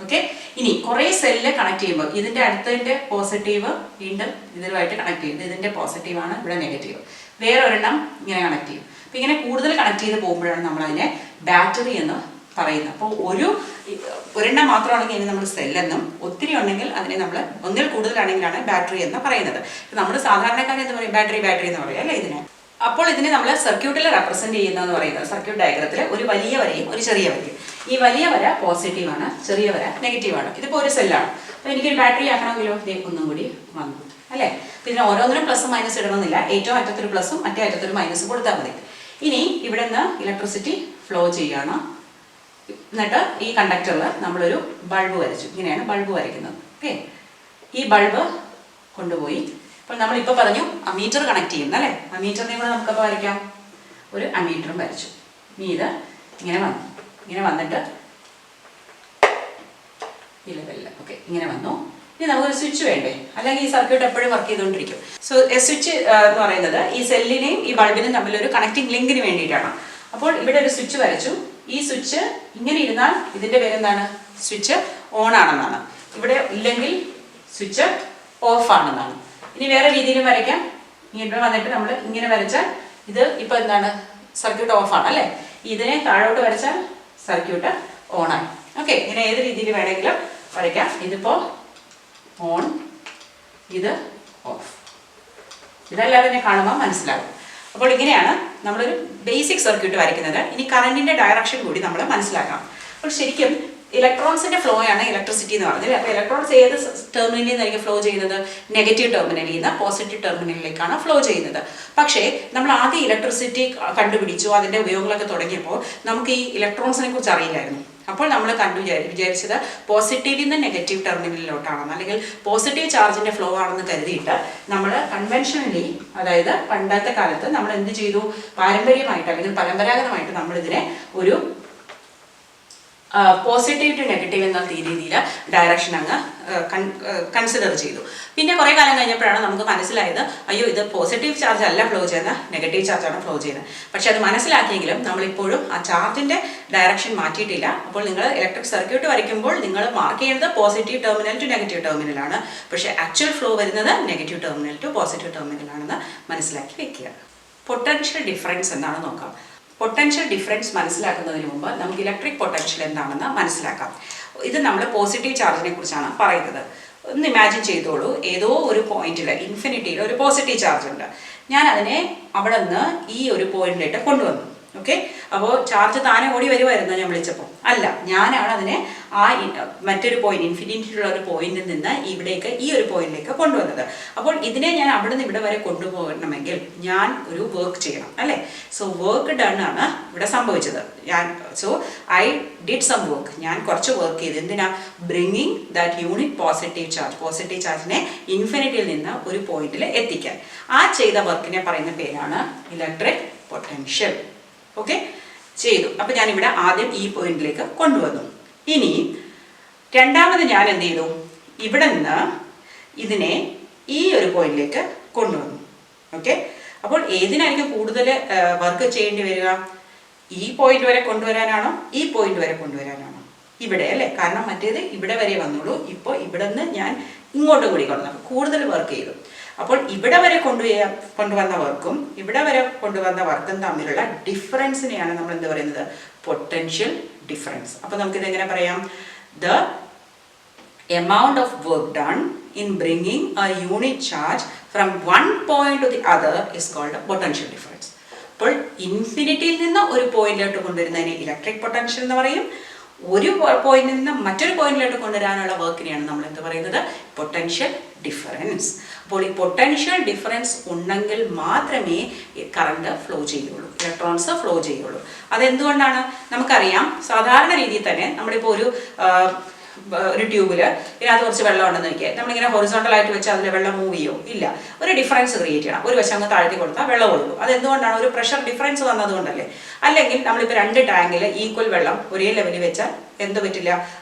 ഓക്കെ, ഇനി കുറേ സെല്ല് കണക്ട് ചെയ്യുമ്പോൾ ഇതിൻ്റെ അടുത്തതിൻ്റെ പോസിറ്റീവ് വീണ്ടും ഇതിലുമായിട്ട് കണക്ട് ചെയ്യുന്നത്. ഇതിൻ്റെ പോസിറ്റീവാണ്, ഇവിടെ നെഗറ്റീവ്. വേറെ ഒരെണ്ണം ഇങ്ങനെ കണക്ട് ചെയ്യും. അപ്പോൾ ഇങ്ങനെ കൂടുതൽ കണക്ട് ചെയ്ത് പോകുമ്പോഴാണ് നമ്മളതിനെ ബാറ്ററി എന്ന് പറയുന്നത്. അപ്പോൾ ഒരെണ്ണം മാത്രമാണെങ്കിൽ അതിന് നമ്മൾ സെല്ലെന്നും, ഒത്തിരി ഉണ്ടെങ്കിൽ അതിനെ നമ്മൾ ഒന്നിൽ കൂടുതലാണെങ്കിലാണ് ബാറ്ററി എന്ന് പറയുന്നത്. നമ്മൾ സാധാരണക്കാരെ എന്ത് പറയും? ബാറ്ററി എന്ന് പറയും അല്ലേ ഇതിനെ. അപ്പോൾ ഇതിനെ നമ്മൾ സർക്യൂട്ടിൽ റെപ്രസെന്റ് ചെയ്യുന്നതെന്ന് പറയുന്നത് സർക്യൂട്ട് ഡയഗ്രത്തിൽ ഒരു വലിയ വരയും ഒരു ചെറിയ വരയും. ഈ വലിയ വര പോസിറ്റീവാണ്, ചെറിയ വര നെഗറ്റീവാണ്. ഇതിപ്പോൾ ഒരു സെല്ലാണ്. അപ്പോൾ എനിക്കൊരു ബാറ്ററി ആക്കണമെങ്കിലോ ഒന്നും കൂടി വന്നു. അല്ലേ? പിന്നെ ഓരോന്നിനും പ്ലസും മൈനസ് ഇടണമെന്നില്ല. ഏറ്റവും അറ്റത്തൊരു പ്ലസും മറ്റേ അറ്റത്തൊരു മൈനസും കൊടുത്താൽ മതി. ഇനി ഇവിടെ നിന്ന് ഇലക്ട്രിസിറ്റി ഫ്ലോ ചെയ്യുകയാണ്. എന്നിട്ട് ഈ കണ്ടക്ടറിൽ നമ്മളൊരു ബൾബ് വരച്ചു. ഇങ്ങനെയാണ് ബൾബ് വരയ്ക്കുന്നത്. ഓക്കെ, ഈ ബൾബ് കൊണ്ടുപോയി ഇപ്പോൾ നമ്മളിപ്പോൾ പറഞ്ഞു അമീറ്റർ കണക്ട് ചെയ്യുന്നു അല്ലേ? അമീറ്ററിനെ കൂടെ നമുക്കപ്പോൾ വരയ്ക്കാം. ഒരു അമീറ്ററും വരച്ചു. ഇനി ഇത് ഇങ്ങനെ വന്നു. ഇങ്ങനെ വന്നിട്ട് ഈ ലെവലിൽ ഓക്കെ ഇങ്ങനെ വന്നു. ഇനി നമുക്കൊരു സ്വിച്ച് വേണ്ടേ? അല്ലെങ്കിൽ ഈ സർക്യൂട്ട് എപ്പോഴും വർക്ക് ചെയ്തുകൊണ്ടിരിക്കും. സോ സ്വിച്ച് എന്ന് പറയുന്നത് ഈ സെല്ലിനെയും ഈ ബൾബിനും തമ്മിലൊരു കണക്റ്റിംഗ് ലിങ്കിന് വേണ്ടിയിട്ടാണ്. അപ്പോൾ ഇവിടെ ഒരു സ്വിച്ച് വരച്ചു. ഈ സ്വിച്ച് ഇങ്ങനെ ഇരുന്നാൽ ഇതിൻ്റെ പേരെന്താണ്? സ്വിച്ച് ഓൺ ആണെന്നാണ്. ഇവിടെ ഇല്ലെങ്കിൽ സ്വിച്ച് ഓഫ് ആണെന്നാണ്. ഇനി വേറെ രീതിയിലും വരയ്ക്കാം. ഇങ്ങനെ വന്നിട്ട് നമ്മൾ ഇങ്ങനെ വരച്ചാൽ ഇത് ഇപ്പോൾ എന്താണ്? സർക്യൂട്ട് ഓഫാണ് അല്ലേ? ഇതിനെ താഴോട്ട് വരച്ചാൽ സർക്യൂട്ട് ഓണായി. ഓക്കെ, ഇങ്ങനെ ഏത് രീതിയിൽ വേണമെങ്കിലും വരയ്ക്കാം. ഇതിപ്പോൾ ഓൺ, ഇത് ഓഫ്. ഇതെല്ലാം തന്നെ കാണുമ്പോൾ മനസ്സിലാകും. അപ്പോൾ ഇങ്ങനെയാണ് നമ്മളൊരു ബേസിക് സർക്യൂട്ട് വരയ്ക്കുന്നത്. ഇനി കറണ്ടിൻ്റെ ഡയറക്ഷൻ കൂടി നമ്മൾ മനസ്സിലാക്കണം. അപ്പോൾ ശരിക്കും ഇലക്ട്രോൺസിൻ്റെ ഫ്ലോ ആണ് ഇലക്ട്രിസിറ്റി എന്ന് പറഞ്ഞത്. അപ്പോൾ ഇലക്ട്രോൺസ് ഏത് ടെർമിനലിൽ നിന്നായിരിക്കും ഫ്ലോ ചെയ്യുന്നത്? നെഗറ്റീവ് ടെർമിനലിൽ നിന്ന് പോസിറ്റീവ് ടെർമിനലിലേക്കാണ് ഫ്ലോ ചെയ്യുന്നത്. പക്ഷേ നമ്മൾ ആദ്യം ഇലക്ട്രിസിറ്റി കണ്ടുപിടിച്ചു, അതിൻ്റെ ഉപയോഗങ്ങളൊക്കെ തുടങ്ങിയപ്പോൾ നമുക്ക് ഈ ഇലക്ട്രോൺസിനെ കുറിച്ച് അറിയില്ലായിരുന്നു. അപ്പോൾ നമ്മൾ വിചാരിച്ചത് പോസിറ്റീവിൽ നിന്ന് നെഗറ്റീവ് ടെർമിനലിലോട്ടാണെന്ന്, അല്ലെങ്കിൽ പോസിറ്റീവ് ചാർജിൻ്റെ ഫ്ലോ ആണെന്ന് കരുതിയിട്ട് നമ്മൾ കൺവെൻഷനലി, അതായത് പണ്ടത്തെ കാലത്ത് നമ്മൾ എന്ത് ചെയ്തു? പാരമ്പര്യമായിട്ട് അല്ലെങ്കിൽ പരമ്പരാഗതമായിട്ട് നമ്മളിതിനെ ഒരു പോസിറ്റീവ് ടു നെഗറ്റീവ് എന്ന രീതിയിൽ ഡയറക്ഷൻ അങ്ങ് കൺസിഡർ ചെയ്തു. പിന്നെ കുറേ കാലം കഴിഞ്ഞപ്പോഴാണ് നമുക്ക് മനസ്സിലായത്, അയ്യോ ഇത് പോസിറ്റീവ് ചാർജ് അല്ല ഫ്ലോ ചെയ്യുന്നത്, നെഗറ്റീവ് ചാർജാണ് ഫ്ലോ ചെയ്യുന്നത്. പക്ഷെ അത് മനസ്സിലാക്കിയെങ്കിലും നമ്മളിപ്പോഴും ആ ചാർജിൻ്റെ ഡയറക്ഷൻ മാറ്റിയിട്ടില്ല. അപ്പോൾ നിങ്ങൾ ഇലക്ട്രിക് സർക്യൂട്ട് വരയ്ക്കുമ്പോൾ നിങ്ങൾ മാർക്ക് ചെയ്യുന്നത് പോസിറ്റീവ് ടെർമിനൽ ടു നെഗറ്റീവ് ടെർമിനലാണ്. പക്ഷേ ആക്ച്വൽ ഫ്ലോ വരുന്നത് നെഗറ്റീവ് ടെർമിനൽ ടു പോസിറ്റീവ് ടെർമിനലാണെന്ന് മനസ്സിലാക്കി വെക്കുക. പൊട്ടൻഷ്യൽ ഡിഫറൻസ് എന്താണ് നോക്കാം. പൊട്ടൻഷ്യൽ ഡിഫറൻസ് മനസ്സിലാക്കുന്നതിന് മുമ്പ് നമുക്ക് ഇലക്ട്രിക് പൊട്ടൻഷ്യൽ എന്താണെന്ന് മനസ്സിലാക്കാം. ഇത് നമ്മൾ പോസിറ്റീവ് ചാർജിനെ കുറിച്ചാണ് പറയുന്നത്. ഒന്ന് ഇമാജിൻ ചെയ്തോളൂ, ഏതോ ഒരു പോയിന്റിൽ ഇൻഫിനിറ്റിയിൽ ഒരു പോസിറ്റീവ് ചാർജ് ഉണ്ട്. ഞാൻ അതിനെ അവിടെ നിന്ന് ഈ ഒരു പോയിന്റിലേക്ക് കൊണ്ടുവന്നു. ഓക്കെ, അപ്പോൾ ചാർജ് താനെ ഓടി വരുമായിരുന്നു ഞാൻ വിളിച്ചപ്പോൾ? അല്ല, ഞാനാണ് അതിനെ ആ മറ്റൊരു പോയിന്റ്, ഇൻഫിനിറ്റിയിലുള്ള ഒരു പോയിന്റിൽ നിന്ന് ഇവിടേക്ക് ഈ ഒരു പോയിന്റിലേക്ക് കൊണ്ടുവന്നത്. അപ്പോൾ ഇതിനെ ഞാൻ അവിടെ നിന്ന് ഇവിടെ വരെ കൊണ്ടുപോകണമെങ്കിൽ ഞാൻ ഒരു വർക്ക് ചെയ്യണം അല്ലേ? സോ വർക്ക് ഡൺ ആണ് ഇവിടെ സംഭവിച്ചത്. So I did some work. ഞാൻ കുറച്ച് വർക്ക് ചെയ്തു. എന്തിനാ? Bringing that unit positive charge, positive ചാർജിനെ ഇൻഫിനിറ്റിയിൽ നിന്ന് ഒരു പോയിന്റിൽ എത്തിക്കാൻ. ആ ചെയ്ത വർക്കിനെ പറയുന്ന പേരാണ് ഇലക്ട്രിക് പൊട്ടൻഷ്യൽ. ഓക്കെ, ചെയ്തു. അപ്പം ഞാനിവിടെ ആദ്യം ഈ പോയിന്റിലേക്ക് കൊണ്ടുവന്നു. ഇനി രണ്ടാമത് ഞാൻ എന്ത് ചെയ്തു? ഇവിടെ നിന്ന് ഇതിനെ ഈ ഒരു പോയിന്റിലേക്ക് കൊണ്ടുവന്നു. ഓക്കെ, അപ്പോൾ ഏതിനായിരിക്കും കൂടുതൽ വർക്ക് ചെയ്യേണ്ടി വരിക? ഈ പോയിന്റ് വരെ കൊണ്ടുവരാനാണോ ഈ പോയിന്റ് വരെ കൊണ്ടുവരാനാണോ? ഇവിടെ അല്ലേ? കാരണം മറ്റേത് ഇവിടെ വരെ വന്നുള്ളൂ. ഇപ്പോൾ ഇവിടെ നിന്ന് ഞാൻ ഇങ്ങോട്ടും കൂടി കൊണ്ടുവന്നു, കൂടുതൽ വർക്ക് ചെയ്തു. അപ്പോൾ ഇവിടെ വരെ കൊണ്ടുവന്ന വർക്കും ഇവിടെ വരെ കൊണ്ടുവന്ന വർക്കും തമ്മിലുള്ള ഡിഫറൻസിനെയാണ് നമ്മൾ എന്ത് പറയുന്നത്? Potential difference. അപ്പോൾ നമുക്കിത് എങ്ങനെ പറയാം? The amount of work done in bringing a unit charge from one point to the other is called a potential difference. അപ്പോൾ ഇൻഫിനിറ്റിയിൽ നിന്ന് ഒരു പോയിന്റിലോട്ട് കൊണ്ടുവരുന്നതിനെ ഇലക്ട്രിക് പൊട്ടൻഷ്യൽ എന്ന് പറയും. ഒരു പോയിന്റിൽ നിന്ന് മറ്റൊരു പോയിന്റിലോട്ട് കൊണ്ടുവരാനുള്ള വർക്കിനെയാണ് നമ്മൾ എന്ത് പറയുന്നത്? Potential difference. അപ്പോൾ ഈ പൊട്ടൻഷ്യൽ ഡിഫറൻസ് ഉണ്ടെങ്കിൽ മാത്രമേ കറണ്ട് ഫ്ലോ ചെയ്യുള്ളൂ, ഇലക്ട്രോൺസ് ഫ്ലോ ചെയ്യുള്ളൂ. അതെന്തുകൊണ്ടാണ്? നമുക്കറിയാം, സാധാരണ രീതിയിൽ തന്നെ നമ്മളിപ്പോൾ ഒരു ട്യൂബിൽ ഇതിനകത്ത് കുറച്ച് വെള്ളം ഉണ്ടെന്ന് വയ്ക്കുക. നമ്മളിങ്ങനെ ഹൊറിസോണ്ടലായിട്ട് വെച്ചാൽ അതിൽ വെള്ളം മൂവ് ചെയ്യോ? ഇല്ല. ഒരു ഡിഫറൻസ് ക്രിയേറ്റ് ചെയ്യണം. ഒരു വശം അങ്ങ് താഴ്ത്തി കൊടുത്താൽ വെള്ളം ഒഴുകും. അതെന്തുകൊണ്ടാണ്? ഒരു പ്രഷർ ഡിഫറൻസ് വന്നതുകൊണ്ടല്ലേ. അല്ലെങ്കിൽ നമ്മളിപ്പോൾ 2 ടാങ്കിൽ ഈക്വൽ വെള്ളം ഒരേ ലെവലിൽ വെച്ചാൽ എന്ത് പറ്റില്ല?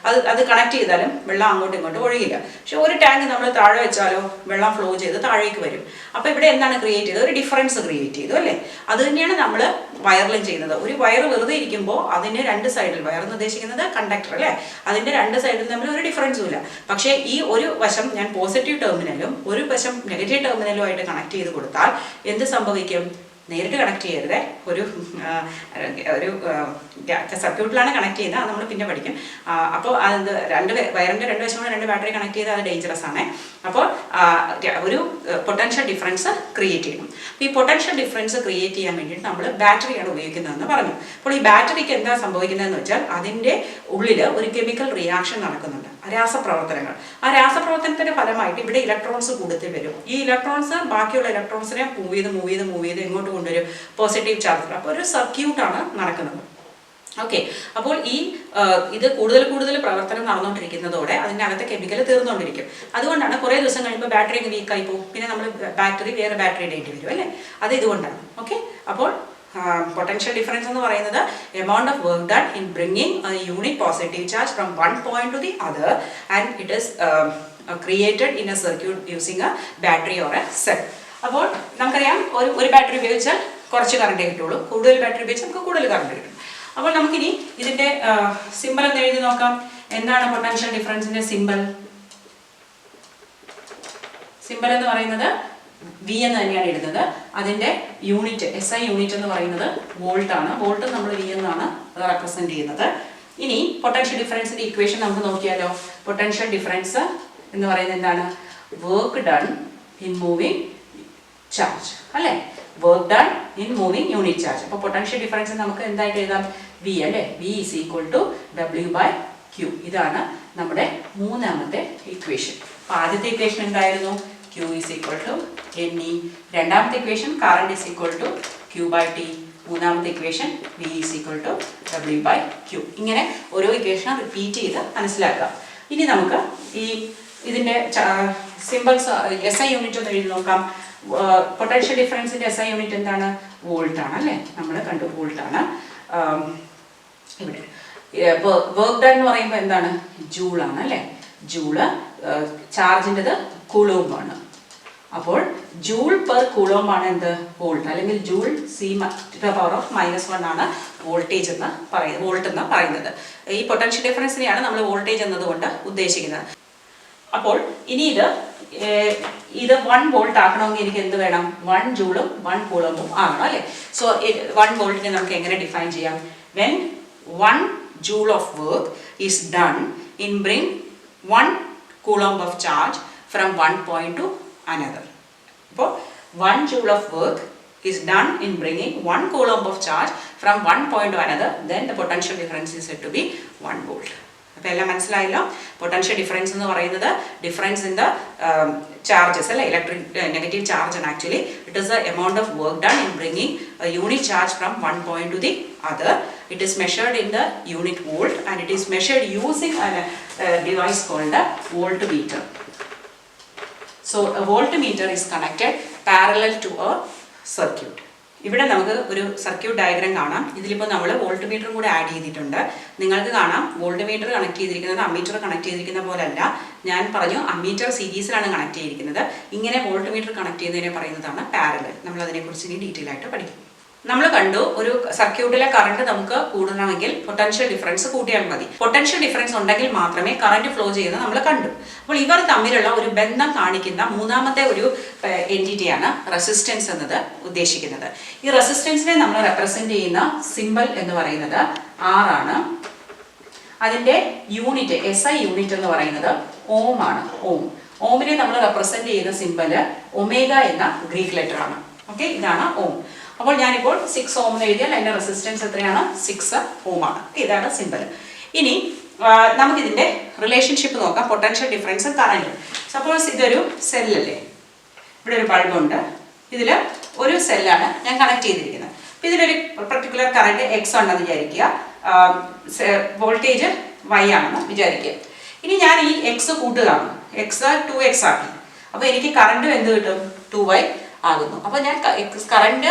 അത് കണക്ട് ചെയ്താലും വെള്ളം അങ്ങോട്ടും ഇങ്ങോട്ടും ഒഴുകില്ല. പക്ഷെ ഒരു ടാങ്ക് നമ്മൾ താഴെ വെച്ചാലോ വെള്ളം ഫ്ലോ ചെയ്ത് താഴേക്ക് വരും. അപ്പോൾ ഇവിടെ എന്താണ് ക്രിയേറ്റ് ചെയ്തത്? ഒരു ഡിഫറൻസ് ക്രിയേറ്റ് ചെയ്തു അല്ലേ? അത് തന്നെയാണ് നമ്മൾ വയറിലും ചെയ്യുന്നത്. ഒരു വയർ വെറുതെ ഇരിക്കുമ്പോൾ അതിൻ്റെ 2 സൈഡിൽ, വയർ എന്ന് ഉദ്ദേശിക്കുന്നത് കണ്ടക്ടർ അല്ലേ, അതിൻ്റെ 2 സൈഡിൽ തമ്മിൽ ഒരു ഡിഫറൻസും ഇല്ല. പക്ഷേ ഈ ഒരു വശം ഞാൻ പോസിറ്റീവ് ടെർമിനലും ഒരു വശം നെഗറ്റീവ് ടെർമിനലുമായിട്ട് കണക്ട് ചെയ്ത് കൊടുത്താൽ എന്ത് സംഭവിക്കും? നേരിട്ട് കണക്ട് ചെയ്യരുത്. ഒരു സർക്യൂട്ടിലാണ് കണക്ട് ചെയ്യുന്നത്, അത് നമ്മൾ പിന്നെ പഠിക്കും. അപ്പോൾ അത് വയറിൻ്റെ രണ്ട് വശങ്ങളും രണ്ട് ബാറ്ററി കണക്ട് ചെയ്താൽ അത് ഡേഞ്ചറസ് ആണ്. അപ്പോൾ ഒരു പൊട്ടൻഷ്യൽ ഡിഫറൻസ് ക്രിയേറ്റ് ചെയ്യണം. അപ്പോൾ ഈ പൊട്ടൻഷ്യൽ ഡിഫറൻസ് ക്രിയേറ്റ് ചെയ്യാൻ വേണ്ടിയിട്ട് നമ്മൾ ബാറ്ററിയാണ് ഉപയോഗിക്കുന്നതെന്ന് പറഞ്ഞു. അപ്പോൾ ഈ ബാറ്ററിക്ക് എന്താ സംഭവിക്കുന്നതെന്ന് വെച്ചാൽ അതിൻ്റെ ഉള്ളിൽ ഒരു കെമിക്കൽ റിയാക്ഷൻ നടക്കുന്നുണ്ട്, രാസപ്രവർത്തനങ്ങൾ. ആ രാസപ്രവർത്തനത്തിൻ്റെ ഫലമായിട്ട് ഇവിടെ ഇലക്ട്രോൺസ് കൂടുതൽ വരും. ഈ ഇലക്ട്രോൺസ് ബാക്കിയുള്ള ഇലക്ട്രോൺസിനെ മൂവ് ചെയ്ത് എങ്ങോട്ട് കൊണ്ടുവരും? Positive charge. അപ്പോൾ ഒരു സർക്യൂട്ടാണ് നടക്കുന്നത്. ഓക്കെ, അപ്പോൾ ഇത് കൂടുതൽ പ്രവർത്തനം നടന്നുകൊണ്ടിരിക്കുന്നതോടെ അതിൻ്റെ അകത്തെ കെമിക്കൽ തീർന്നുകൊണ്ടിരിക്കും. അതുകൊണ്ടാണ് കുറേ ദിവസം കഴിയുമ്പോൾ ബാറ്ററി അങ്ങ് വീക്കായി പോകും. പിന്നെ നമ്മൾ വേറെ ബാറ്ററി ഇടേണ്ടി വരും അല്ലേ? അത് ഇതുകൊണ്ടാണ്. ഓക്കെ, അപ്പോൾ പൊട്ടൻഷ്യൽ ഡിഫറൻസ് എന്ന് പറയുന്നത് amount of work done in bringing a unit positive charge from one point to the other, and it is created in a circuit using a battery or a cell. അപ്പോൾ നമുക്കറിയാം ഒരു battery ഉപയോഗിച്ചാൽ കുറച്ച് കറണ്ടേ കിട്ടുള്ളൂ, കൂടുതൽ battery ഉപയോഗിച്ചാൽ നമുക്ക് കൂടുതൽ കറണ്ട് കിട്ടും. അപ്പോൾ നമുക്കിനി ഇതിൻ്റെ സിമ്പിൾ എന്ന് എഴുതി നോക്കാം. എന്താണ് പൊട്ടൻഷ്യൽ ഡിഫറൻസിൻ്റെ സിമ്പിൾ? സിമ്പിൾ എന്ന് പറയുന്നത് വി എന്ന് തന്നെയാണ് എഴുതുന്നത്. അതിൻ്റെ യൂണിറ്റ് SI യൂണിറ്റ് എന്ന് പറയുന്നത് വോൾട്ട് ആണ്. വോൾട്ട് നമ്മൾ വി എന്നാണ് റെപ്രസെൻറ്റ് ചെയ്യുന്നത്. ഇനി പൊട്ടൻഷ്യൽ ഡിഫറൻസിൻ്റെ ഇക്വേഷൻ നമുക്ക് നോക്കിയാലോ. പൊട്ടൻഷ്യൽ ഡിഫറൻസ് എന്ന് പറയുന്നത് എന്താണ്? Work done in moving charge അല്ലേ? Work done in moving unit charge. അപ്പോൾ പൊട്ടൻഷ്യൽ ഡിഫറൻസ് നമുക്ക് എന്തായിട്ട് എഴുതാം? വി അല്ലേ? V is equal to W/Q. ഇതാണ് നമ്മുടെ മൂന്നാമത്തെ ഇക്വേഷൻ. അപ്പോൾ ആദ്യത്തെ ഇക്വേഷൻ എന്തായിരുന്നു? Q is equal to Ne. രണ്ടാമത്തെ equation current is equal to Q/T. മൂന്നാമത്തെ equation V is equal to W/Q. ഇങ്ങനെ ഓരോ ഇക്വേഷൻ റിപ്പീറ്റ് ചെയ്ത് മനസ്സിലാക്കാം. ഇനി നമുക്ക് ഇതിൻ്റെ സിമ്പിൾസ് SI യൂണിറ്റ് ഒന്ന് എഴുതി നോക്കാം. പൊട്ടൻഷ്യൽ ഡിഫറൻസിൻ്റെ SI യൂണിറ്റ് എന്താണ്? വോൾട്ടാണ് അല്ലേ? നമ്മൾ കണ്ടു വോൾട്ടാണ്. ഇവിടെ വർക്ക് ഡൺ എന്ന് പറയുമ്പോൾ എന്താണ്? ജൂളാണ് അല്ലേ? ജൂള്. ചാർജിൻ്റെത് കൂളോംബാണ്. അപ്പോൾ ജൂൾ പെർ കൂളോം ആണ് എന്ത്? വോൾട്ട്, അല്ലെങ്കിൽ ജൂൾ C⁻⁻⁻1 ആണ് വോൾട്ടേജ് എന്ന് പറയുന്നത്, വോൾട്ട് എന്ന് പറയുന്നത്. ഈ പൊട്ടൻഷ്യൽ ഡിഫറൻസിനെയാണ് നമ്മൾ വോൾട്ടേജ് എന്നതുകൊണ്ട് ഉദ്ദേശിക്കുന്നത്. അപ്പോൾ ഇനി ഇത് 1 വോൾട്ട് ആക്കണമെങ്കിൽ എനിക്ക് എന്ത് വേണം? 1 ജൂളും 1 കൂളോംബും ആകണം അല്ലേ? സോ 1 വോൾട്ടിനെ നമുക്ക് എങ്ങനെ ഡിഫൈൻ ചെയ്യാം? When 1 joule of work is done in bring 1 coulomb of charge from one point to another. അപ്പോൾ 1 joule of work is done in bringing 1 coulomb of charge from one point to another, then the potential difference is said to be 1 volt. അപ്പോൾ എല്ലാം മനസ്സിലായല്ലോ. Potential difference എന്ന് പറയുന്നത് difference in the charges അല്ലേ? Electric negative charge ആണ് actually. It is the amount of work done in bringing unit charge from one point two the other. It is measured in the unit volt, and it is measured using a device called a voltmeter. So a voltmeter is connected parallel to a circuit. ഇവിടെ നമുക്ക് ഒരു circuit diagram കാണാം. ഇതിലിപ്പോൾ നമ്മൾ വോൾട്ട്മീറ്ററും കൂടെ add ചെയ്തിട്ടുണ്ട്. നിങ്ങൾക്ക് കാണാം വോൾട്ട്മീറ്റർ കണക്ട് ചെയ്തിരിക്കുന്നത് അമ്മീറ്റർ കണക്ട് ചെയ്തിരിക്കുന്ന പോലെയല്ല. ഞാൻ പറഞ്ഞു അമ്മീറ്റർ സീരീസിലാണ് കണക്ട് ചെയ്തിരിക്കുന്നത്. ഇങ്ങനെ വോൾട്ട്മീറ്റർ കണക്ട് ചെയ്യുന്നതിനെ പറയുന്നതാണ് പാരലൽ. നമ്മൾ അതിനെക്കുറിച്ച് ഇനി ഡീറ്റെയിൽ ആയിട്ട് പഠിക്കും. നമ്മൾ കണ്ടു ഒരു സർക്യൂട്ടിലെ കറണ്ട് നമുക്ക് കൂടണമെങ്കിൽ പൊട്ടൻഷ്യൽ ഡിഫറൻസ് കൂട്ടിയാൽ മതി. പൊട്ടൻഷ്യൽ ഡിഫറൻസ് ഉണ്ടെങ്കിൽ മാത്രമേ കറണ്ട് ഫ്ലോ ചെയ്യുന്നത് നമ്മൾ കണ്ടു. അപ്പോൾ ഇവർ തമ്മിലുള്ള ഒരു ബന്ധം കാണിക്കുന്ന മൂന്നാമത്തെ ഒരു എൻറ്റിറ്റിയാണ് റെസിസ്റ്റൻസ് എന്നത് ഉദ്ദേശിക്കുന്നത്. ഈ റെസിസ്റ്റൻസിനെ നമ്മൾ റെപ്രസെന്റ് ചെയ്യുന്ന സിമ്പൽ എന്ന് പറയുന്നത് R ആണ്. അതിൻ്റെ യൂണിറ്റ് SI യൂണിറ്റ് എന്ന് പറയുന്നത് ഓം ആണ്. ഓമിനെ നമ്മൾ റെപ്രസെന്റ് ചെയ്യുന്ന സിമ്പല് ഒമേഗ എന്ന ഗ്രീക്ക് ലെറ്റർ ആണ്. ഓക്കെ, ഇതാണ് ഓം. അപ്പോൾ ഞാനിപ്പോൾ 6 ഓം എന്ന് എഴുതിയാൽ അതിൻ്റെ റെസിസ്റ്റൻസ് എത്രയാണ്? 6 ഓം ആണ്. ഇതാണ് സിമ്പൽ. ഇനി നമുക്കിതിൻ്റെ റിലേഷൻഷിപ്പ് നോക്കാം. Potential difference current. സപ്പോസ് ഇതൊരു സെല്ലല്ലേ, ഇവിടെ ഒരു ബൾബുണ്ട്. ഇതിൽ ഒരു സെല്ലാണ് ഞാൻ കണക്ട് ചെയ്തിരിക്കുന്നത്. അപ്പോൾ ഇതിലൊരു പർട്ടിക്കുലർ കറണ്ട് എക്സ് ഉണ്ടെന്ന് വിചാരിക്കുക, വോൾട്ടേജ് Y ആണെന്ന് വിചാരിക്കുക. ഇനി ഞാൻ ഈ എക്സ് കൂട്ടുകയാണ്, എക്സ് 2x ആക്കി. അപ്പോൾ എനിക്ക് കറണ്ട് എന്ത് കിട്ടും? 2y ആകുന്നു. അപ്പോൾ ഞാൻ കറണ്ട്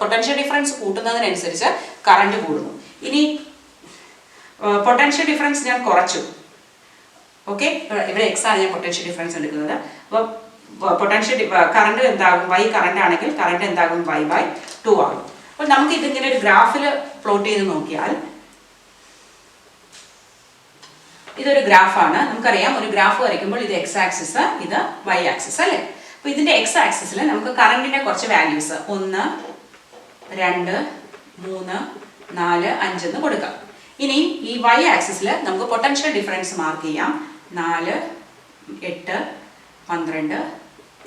പൊട്ടൻഷ്യൽ ഡിഫറൻസ് കൂട്ടുന്നതിനനുസരിച്ച് കറണ്ട് കൂടുന്നു. ഇനി പൊട്ടൻഷ്യൽ ഡിഫറൻസ് ഞാൻ കുറച്ചു. ഓക്കെ, ഇവിടെ എക്സ് ആണ് ഞാൻ പൊട്ടൻഷ്യൽ ഡിഫറൻസ് എടുക്കുന്നത്. അപ്പോൾ പൊട്ടൻഷ്യൽ കറണ്ട് എന്താകും? Y കറണ്ട് ആണെങ്കിൽ കറണ്ട് എന്താകും? Y/2 ആകും. അപ്പോൾ നമുക്ക് ഇതിങ്ങനെ ഒരു ഗ്രാഫിൽ പ്ലോട്ട് ചെയ്ത് നോക്കിയാൽ ഇതൊരു ഗ്രാഫാണ്. നമുക്കറിയാം ഒരു ഗ്രാഫ് വരയ്ക്കുമ്പോൾ ഇത് X ആക്സിസ്, ഇത് Y ആക്സിസ് അല്ലേ? അപ്പോൾ ഇതിൻ്റെ X ആക്സിസിൽ നമുക്ക് കറണ്ടിൻ്റെ കുറച്ച് വാല്യൂസ് 1, 2, 3, 4, 5 എന്ന് കൊടുക്കാം. ഇനി ഈ y ആക്സിസിൽ നമുക്ക് പൊട്ടൻഷ്യൽ ഡിഫറൻസ് മാർക്ക് ചെയ്യാം. 4, 8, 12,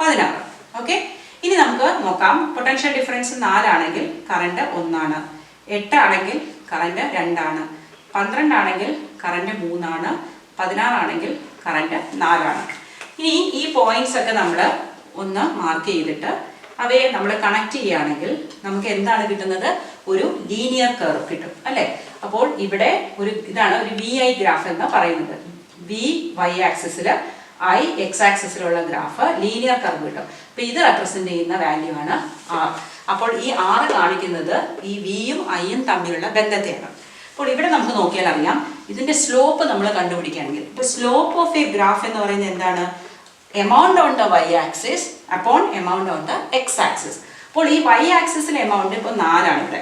16. ഓക്കെ, ഇനി നമുക്ക് നോക്കാം. പൊട്ടൻഷ്യൽ ഡിഫറൻസ് 4 ആണെങ്കിൽ കറണ്ട് 1 ആണ്, 8 ആണെങ്കിൽ കറണ്ട് 2 ആണ്, 12 ആണെങ്കിൽ കറണ്ട് 3 ആണ്, 16 ആണെങ്കിൽ കറണ്ട് 4 ആണ്. ഇനി ഈ പോയിന്റ്സ് ഒക്കെ നമ്മൾ ഒന്ന് മാർക്ക് ചെയ്തിട്ട് അവയെ നമ്മൾ കണക്ട് ചെയ്യുകയാണെങ്കിൽ നമുക്ക് എന്താണ് കിട്ടുന്നത്? ഒരു ലീനിയർ കർവ് കിട്ടും അല്ലേ? അപ്പോൾ ഇവിടെ ഇതാണ് ഒരു VI ഗ്രാഫ് എന്ന് പറയുന്നത്. V y ആക്സിസിൽ, I x ആക്സിസിലുള്ള ഗ്രാഫ് ലീനിയർ കർവ് കിട്ടും. അപ്പൊ ഇത് റെപ്രസെന്റ് ചെയ്യുന്ന വാല്യൂ ആണ് R. അപ്പോൾ ഈ R കാണിക്കുന്നത് ഈ വിയും ഐയും തമ്മിലുള്ള ബന്ധത്തെയാണ്. അപ്പോൾ ഇവിടെ നമുക്ക് നോക്കിയാൽ അറിയാം, ഇതിന്റെ സ്ലോപ്പ് നമ്മൾ കണ്ടുപിടിക്കുകയാണെങ്കിൽ, ഇപ്പൊ സ്ലോപ്പ് ഓഫ് എ ഗ്രാഫ് എന്ന് പറയുന്നത് എന്താണ്? Amount on the y axis upon amount on the x axis. അപ്പോൾ ഈ y ആക്സിസിലെ എമൗണ്ട് ഇപ്പോൾ 4 ആണ്, ഇവിടെ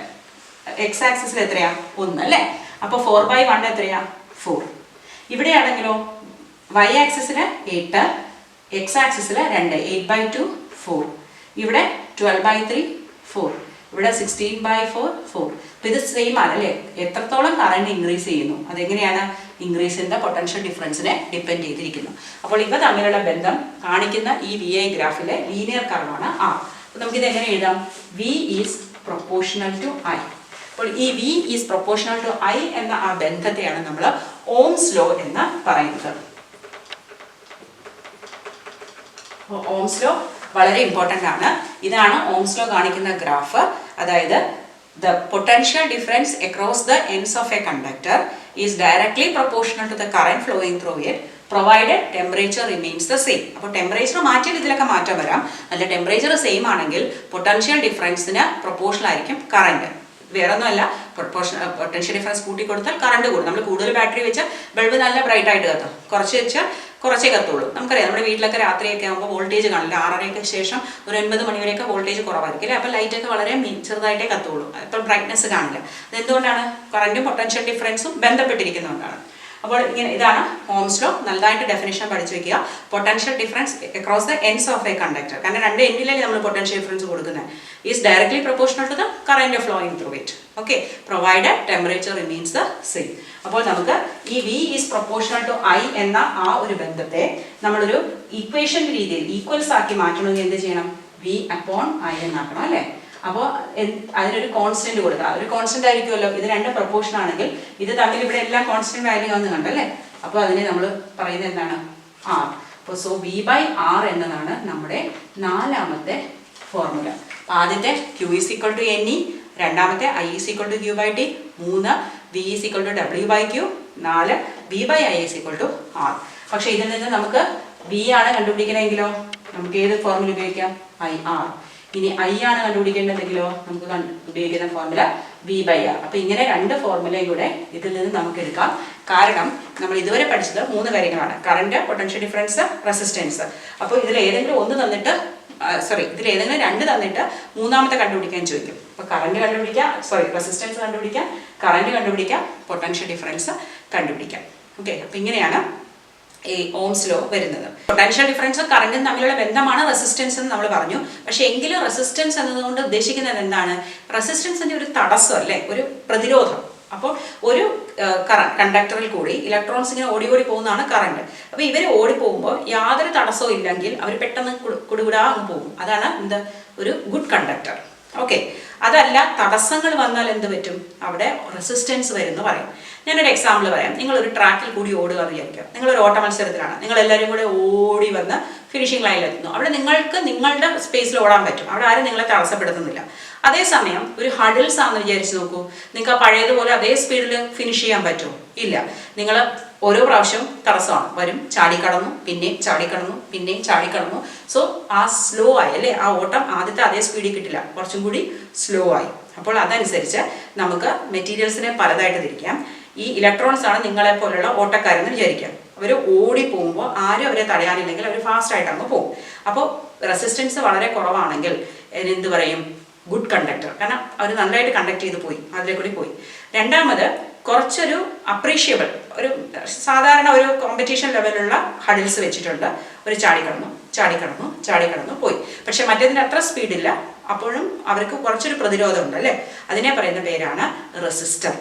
x ആക്സിസിൽ എത്രയാ? 1 അല്ലേ? അപ്പോൾ 4/1 എത്രയാ? 4. ഇവിടെയാണെങ്കിലോ y ആക്സിസിൽ 8, x ആക്സിസിൽ 2, 8/2 4. ഇവിടെ 12/3 4. ഇവിടെ 16/4 4. അപ്പോൾ ഇത് സെയിം ആണ് അല്ലേ? എത്രത്തോളം കറണ്ട് ഇൻക്രീസ് ചെയ്യുന്നു അതെങ്ങനെയാണ്? ഇൻക്രീസ് ഇൻ ദ പൊട്ടൻഷ്യൽ ഡിഫറൻസിനെ ഡിപ്പെൻഡ് ചെയ്തിരിക്കുന്നു. അപ്പോൾ ഇവ തമ്മിലുള്ള ബന്ധം കാണിക്കുന്ന ഈ VI ഗ്രാഫിലെ ലീനിയർ കർവാണ് R. അപ്പോൾ നമുക്കിത് എങ്ങനെ എഴുതാം? V is proportional to I. അപ്പോൾ ഈ V is proportional to I എന്ന ആ ബന്ധത്തെയാണ് നമ്മൾ ഓംസ് ലോ എന്ന് പറയുന്നത്. ഓംസ് ലോ വളരെ ഇമ്പോർട്ടൻ്റ് ആണ്. ഇതാണ് ഓംസ് ലോ കാണിക്കുന്ന ഗ്രാഫ്. അതായത് the potential difference across the ends of a conductor is directly proportional to the current flowing through it provided temperature remains the same. അപ്പോൾ temperature മാറ്റിയാൽ ഇതിലൊക്കെ മാറ്റം വരാം. അല്ല, ടെമ്പറേച്ചർ സെയിം ആണെങ്കിൽ പൊട്ടൻഷ്യൽ ഡിഫറൻസിന് പ്രൊപ്പോർഷണൽ ആയിരിക്കും കറണ്ട്. വേറൊന്നുമല്ല, പൊട്ടൻഷ്യൽ ഡിഫറൻസ് കൂട്ടി കൊടുത്താൽ കറണ്ട് കൂടും. നമ്മൾ കൂടുതൽ ബാറ്ററി വെച്ചാൽ ബൾബ് നല്ല ബ്രൈറ്റ് ആയിട്ട് കത്തും, കുറച്ച് വെച്ചാൽ കുറച്ചേ കത്തുള്ളൂ. നമുക്കറിയാം, നമ്മുടെ വീട്ടിലൊക്കെ രാത്രിയൊക്കെ ആകുമ്പോൾ വോൾട്ടേജ് കാണില്ല. 6:30ക്ക് ശേഷം ഒരു 9 മണി വരെയൊക്കെ വോൾട്ടേജ് കുറവായിരിക്കും അല്ലേ? അപ്പോൾ ലൈറ്റൊക്കെ വളരെ ചെറുതായിട്ടേ കത്തുള്ളൂ, അപ്പോൾ ബ്രൈറ്റ്നസ് കാണില്ല. അതെന്തുകൊണ്ടാണ്? കറണ്ടും പൊട്ടൻഷ്യൽ ഡിഫറൻസും ബന്ധപ്പെട്ടിരിക്കുന്നതുകൊണ്ടാണ്. അപ്പോൾ ഇതാണ് ഓംസ് ലോ. നല്ലതായിട്ട് ഡെഫിനിഷൻ പഠിച്ചു വെക്കുക. Potential difference across the ends of a conductor, കാരണം 2 എൻഡിലല്ലേ നമ്മൾ പൊട്ടൻഷ്യൽ ഡിഫറൻസ് കൊടുക്കുന്നത്, is directly proportional to the current flowing through it. Okay, provided temperature remains the same. അപ്പോൾ നമുക്ക് ഈ V is proportional to I എന്ന ആ ഒരു ബന്ധത്തെ നമ്മളൊരു ഈക്വേഷൻ രീതിയിൽ ഈക്വൽസ് ആക്കി മാറ്റണമെങ്കിൽ എന്ത് ചെയ്യണം? V അപ്പോൺ I എന്നാക്കണം അല്ലേ? അപ്പോൾ അതിനൊരു കോൺസ്റ്റന്റ് കൊടുക്കുക. ഒരു കോൺസ്റ്റന്റ് ആയിരിക്കുമല്ലോ, ഇത് 2 പ്രൊപ്പോർഷൻ ആണെങ്കിൽ ഇത് തമ്മിൽ ഇവിടെ എല്ലാം കോൺസ്റ്റന്റ് വാല്യൂ ആണെന്ന് കണ്ടല്ലേ? അപ്പോൾ അതിനെ നമ്മൾ പറയുന്നത് എന്താണ്? R. അപ്പോൾ സോ V/R എന്നതാണ് നമ്മുടെ 4ാമത്തെ ഫോർമുല. ആദ്യത്തെ Q is equal to NE, രണ്ടാമത്തെ I is equal to Q/T, 3 V is equal to W/Q, 4 V/I is equal to R. പക്ഷെ ഇതിൽ നിന്ന് നമുക്ക് V ആണ് കണ്ടുപിടിക്കണമെങ്കിലോ നമുക്ക് ഏത് ഫോർമുല ഉപയോഗിക്കാം? IR. ഇനി I ആണ് കണ്ടുപിടിക്കേണ്ടതെങ്കിലോ നമുക്ക് ഉപയോഗിക്കുന്ന ഫോർമുല V/R. അപ്പോൾ ഇങ്ങനെ 2 ഫോർമുലയും കൂടെ ഇതിൽ നിന്ന് നമുക്ക് എടുക്കാം. കാരണം നമ്മൾ ഇതുവരെ പഠിച്ചത് 3 കാര്യങ്ങളാണ്: കറണ്ട്, പൊട്ടൻഷ്യൽ ഡിഫറൻസ്, റെസിസ്റ്റൻസ്. അപ്പോൾ ഇതിൽ ഏതെങ്കിലും 2 തന്നിട്ട് മൂന്നാമത്തെ കണ്ടുപിടിക്കാൻ ചോദിക്കും. അപ്പോൾ കറണ്ട് കണ്ടുപിടിക്കാം, റെസിസ്റ്റൻസ് കണ്ടുപിടിക്കാം, കറണ്ട് കണ്ടുപിടിക്കാം, പൊട്ടൻഷ്യൽ ഡിഫറൻസ് കണ്ടുപിടിക്കാം. ഓക്കെ, അപ്പോൾ ഇങ്ങനെയാണ് ഈ ഓംസ് ലോ വരുന്നത്. പൊട്ടൻഷ്യൽ ഡിഫറൻസും കറണ്ടും തമ്മിലുള്ള ബന്ധമാണ് റെസിസ്റ്റൻസ് എന്ന് നമ്മൾ പറഞ്ഞു. പക്ഷെ എങ്കിലും റെസിസ്റ്റൻസ് എന്നതുകൊണ്ട് ഉദ്ദേശിക്കുന്നത് എന്താണ്? റെസിസ്റ്റൻസിന്റെ ഒരു തടസ്സം അല്ലേ, ഒരു പ്രതിരോധം. അപ്പോൾ ഒരു കണ്ടക്ടറിൽ കൂടി ഇലക്ട്രോൺസ് ഇങ്ങനെ ഓടി പോകുന്നതാണ് കറണ്ട്. അപ്പോൾ ഇവർ ഓടിപ്പോകുമ്പോൾ യാതൊരു തടസ്സവും ഇല്ലെങ്കിൽ അവർ പെട്ടെന്ന് കുടുകുടാ അങ്ങ് പോകും. അതാണ് ഒരു ഗുഡ് കണ്ടക്ടർ. ഓക്കെ, അതല്ല, തടസ്സങ്ങൾ വന്നാൽ എന്ത് പറ്റും? അവിടെ റെസിസ്റ്റൻസ് വരുമെന്ന് പറയും. ഞാനൊരു എക്സാമ്പിൾ പറയാം. നിങ്ങളൊരു ട്രാക്കിൽ കൂടി ഓടുക എന്ന് വിചാരിക്കാം. നിങ്ങളൊരു ഓട്ട മത്സരത്തിലാണ്, നിങ്ങളെല്ലാവരും കൂടെ ഓടി വന്ന് ഫിനിഷിംഗ് ലൈനിലെത്തുന്നു. അവിടെ നിങ്ങൾക്ക് നിങ്ങളുടെ സ്പേസിൽ ഓടാൻ പറ്റും, അവിടെ ആരും നിങ്ങളെ തടസ്സപ്പെടുത്തുന്നില്ല. അതേസമയം ഒരു ഹഡിൽസ് ആണെന്ന് വിചാരിച്ച് നോക്കൂ, നിങ്ങൾക്ക് ആ പഴയതുപോലെ അതേ സ്പീഡിൽ ഫിനിഷ് ചെയ്യാൻ പറ്റുമോ? ഇല്ല. നിങ്ങൾ ഓരോ പ്രാവശ്യവും തടസ്സമാണ്, വരും, ചാടിക്കടന്നു, പിന്നെയും ചാടിക്കടന്നു, പിന്നെയും ചാടിക്കടന്നു. സോ ആ സ്ലോ ആയി അല്ലേ, ആ ഓട്ടം ആദ്യത്തെ അതേ സ്പീഡിൽ കിട്ടില്ല, കുറച്ചും കൂടി സ്ലോ ആയി. അപ്പോൾ അതനുസരിച്ച് നമുക്ക് മെറ്റീരിയൽസിനെ പലതായിട്ട് തിരിക്കാം. ഈ ഇലക്ട്രോൺസ് ആണ് നിങ്ങളെ പോലുള്ള ഓട്ടക്കാരെന്ന് വിചാരിക്കാം. അവർ ഓടി പോകുമ്പോൾ ആരും അവരെ തടയാനില്ലെങ്കിൽ അവർ ഫാസ്റ്റ് ആയിട്ട് അങ്ങ് പോകും. അപ്പോൾ റെസിസ്റ്റൻസ് വളരെ കുറവാണെങ്കിൽ എന്ത് പറയും? Good conductor. കാരണം അവർ നന്നായിട്ട് കണ്ടക്ട് ചെയ്ത് പോയി, അതിലെ കൂടി പോയി. രണ്ടാമത് കുറച്ചൊരു അപ്രീഷിയബിൾ, ഒരു സാധാരണ ഒരു കോമ്പറ്റീഷൻ ലെവലുള്ള ഹഡിൽസ് വെച്ചിട്ടുണ്ട്. ഒരു ചാടിക്കടന്നു പോയി. പക്ഷെ മറ്റേതിൻ്റെ അത്ര സ്പീഡില്ല, അപ്പോഴും അവർക്ക് കുറച്ചൊരു പ്രതിരോധമുണ്ട് അല്ലേ, അതിനെ പറയുന്ന പേരാണ് റെസിസ്റ്റർ.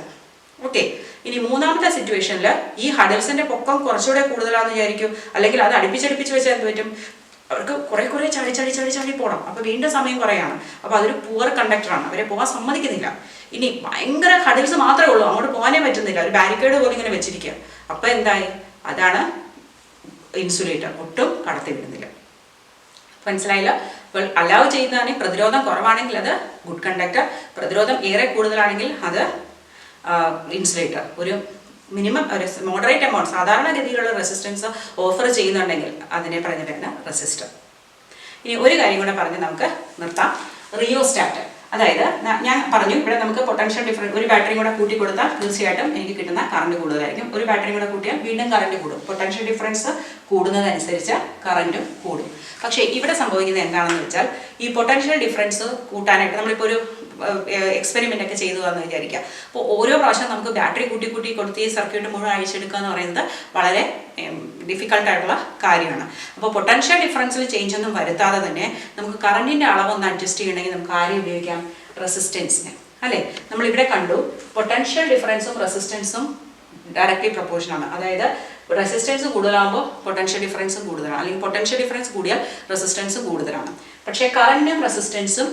ഓക്കെ, ഇനി മൂന്നാമത്തെ സിറ്റുവേഷനിൽ ഈ ഹഡിൽസിന്റെ പൊക്കം കുറച്ചുകൂടെ കൂടുതലാണെന്ന് വിചാരിക്കും, അല്ലെങ്കിൽ അത് അടുപ്പിച്ചടുപ്പിച്ച് വെച്ചാൽ എന്ത് പറ്റും, അവർക്ക് കുറെ ചാടി പോകണം. അപ്പോൾ വീണ്ടും സമയം കുറയാണ്. അപ്പോൾ അതൊരു പുവർ കണ്ടക്ടറാണ്, അവരെ പോകാൻ സമ്മതിക്കുന്നില്ല. ഇനി ഭയങ്കര ഹഡിൽസ് മാത്രമേ ഉള്ളൂ, അങ്ങോട്ട് പോകാനേ പറ്റുന്നില്ല, ഒരു ബാരിക്കേഡ് പോലെ ഇങ്ങനെ വെച്ചിരിക്കുക. അപ്പോൾ എന്തായി, അതാണ് ഇൻസുലേറ്റർ, ഒട്ടും കടത്തി വിടുന്നില്ല. മനസ്സിലായില്ല? അപ്പോൾ അലൗ ചെയ്യുന്നതാണെങ്കിൽ പ്രതിരോധം കുറവാണെങ്കിൽ അത് ഗുഡ് കണ്ടക്ടർ, പ്രതിരോധം ഏറെ കൂടുതലാണെങ്കിൽ അത് ഇൻസുലേറ്റർ. ഒരു മിനിമം ഒരു മോഡറേറ്റ് എമൗണ്ട് സാധാരണഗതിയിലുള്ള റെസിസ്റ്റൻസ് ഓഫർ ചെയ്യുന്നുണ്ടെങ്കിൽ അതിനെ പറയുന്ന പേരാണ് റെസിസ്റ്റർ. ഇനി ഒരു കാര്യം കൂടെ പറഞ്ഞ് നമുക്ക് നിർത്താം, റിയോസ്റ്റാറ്റ്. അതായത് ഞാൻ പറഞ്ഞു ഇവിടെ നമുക്ക് പൊട്ടൻഷ്യൽ ഡിഫറൻസ്, ഒരു ബാറ്ററി കൂടെ കൂട്ടി കൊടുത്താൽ തീർച്ചയായിട്ടും എനിക്ക് കിട്ടുന്ന കറണ്ട് കൂടുതലായിരിക്കും. ഒരു ബാറ്ററി കൂടെ കൂട്ടിയാൽ വീണ്ടും കറണ്ട് കൂടും. പൊട്ടൻഷ്യൽ ഡിഫറൻസ് കൂടുന്നതനുസരിച്ച് കറണ്ടും കൂടും. പക്ഷേ ഇവിടെ സംഭവിക്കുന്നത് എന്താണെന്ന് വെച്ചാൽ, ഈ പൊട്ടൻഷ്യൽ ഡിഫറൻസ് കൂട്ടാനായിട്ട് നമ്മളിപ്പോൾ ഒരു എക്സ്പെരിമെൻ്റ് ഒക്കെ ചെയ്തു എന്ന് വിചാരിക്കുക. അപ്പോൾ ഓരോ പ്രാവശ്യം നമുക്ക് ബാറ്ററി കൂട്ടി കൊടുത്ത് ഈ സർക്യൂട്ട് മുഴുവൻ അഴിച്ചെടുക്കുക എന്ന് പറയുന്നത് വളരെ ഡിഫിക്കൽട്ടായിട്ടുള്ള കാര്യമാണ്. അപ്പോൾ പൊട്ടൻഷ്യൽ ഡിഫറൻസിൽ ചേഞ്ച് ഒന്നും വരുത്താതെ തന്നെ നമുക്ക് കറണ്ടിൻ്റെ അളവൊന്ന് അഡ്ജസ്റ്റ് ചെയ്യണമെങ്കിൽ നമുക്ക് ആരെ ഉപയോഗിക്കാം, റെസിസ്റ്റൻസിന് അല്ലേ. നമ്മളിവിടെ കണ്ടു പൊട്ടൻഷ്യൽ ഡിഫറൻസും റെസിസ്റ്റൻസും ഡയറക്റ്റ്ലി പ്രൊപ്പോർഷനാണ്. അതായത് റെസിസ്റ്റൻസ് കൂടുതലാകുമ്പോൾ പൊട്ടൻഷ്യൽ ഡിഫറൻസും കൂടുതലാണ്, അല്ലെങ്കിൽ പൊട്ടൻഷ്യൽ ഡിഫറൻസ് കൂടിയാൽ റെസിസ്റ്റൻസ് കൂടുതലാണ്. പക്ഷേ കറണ്ടും റെസിസ്റ്റൻസും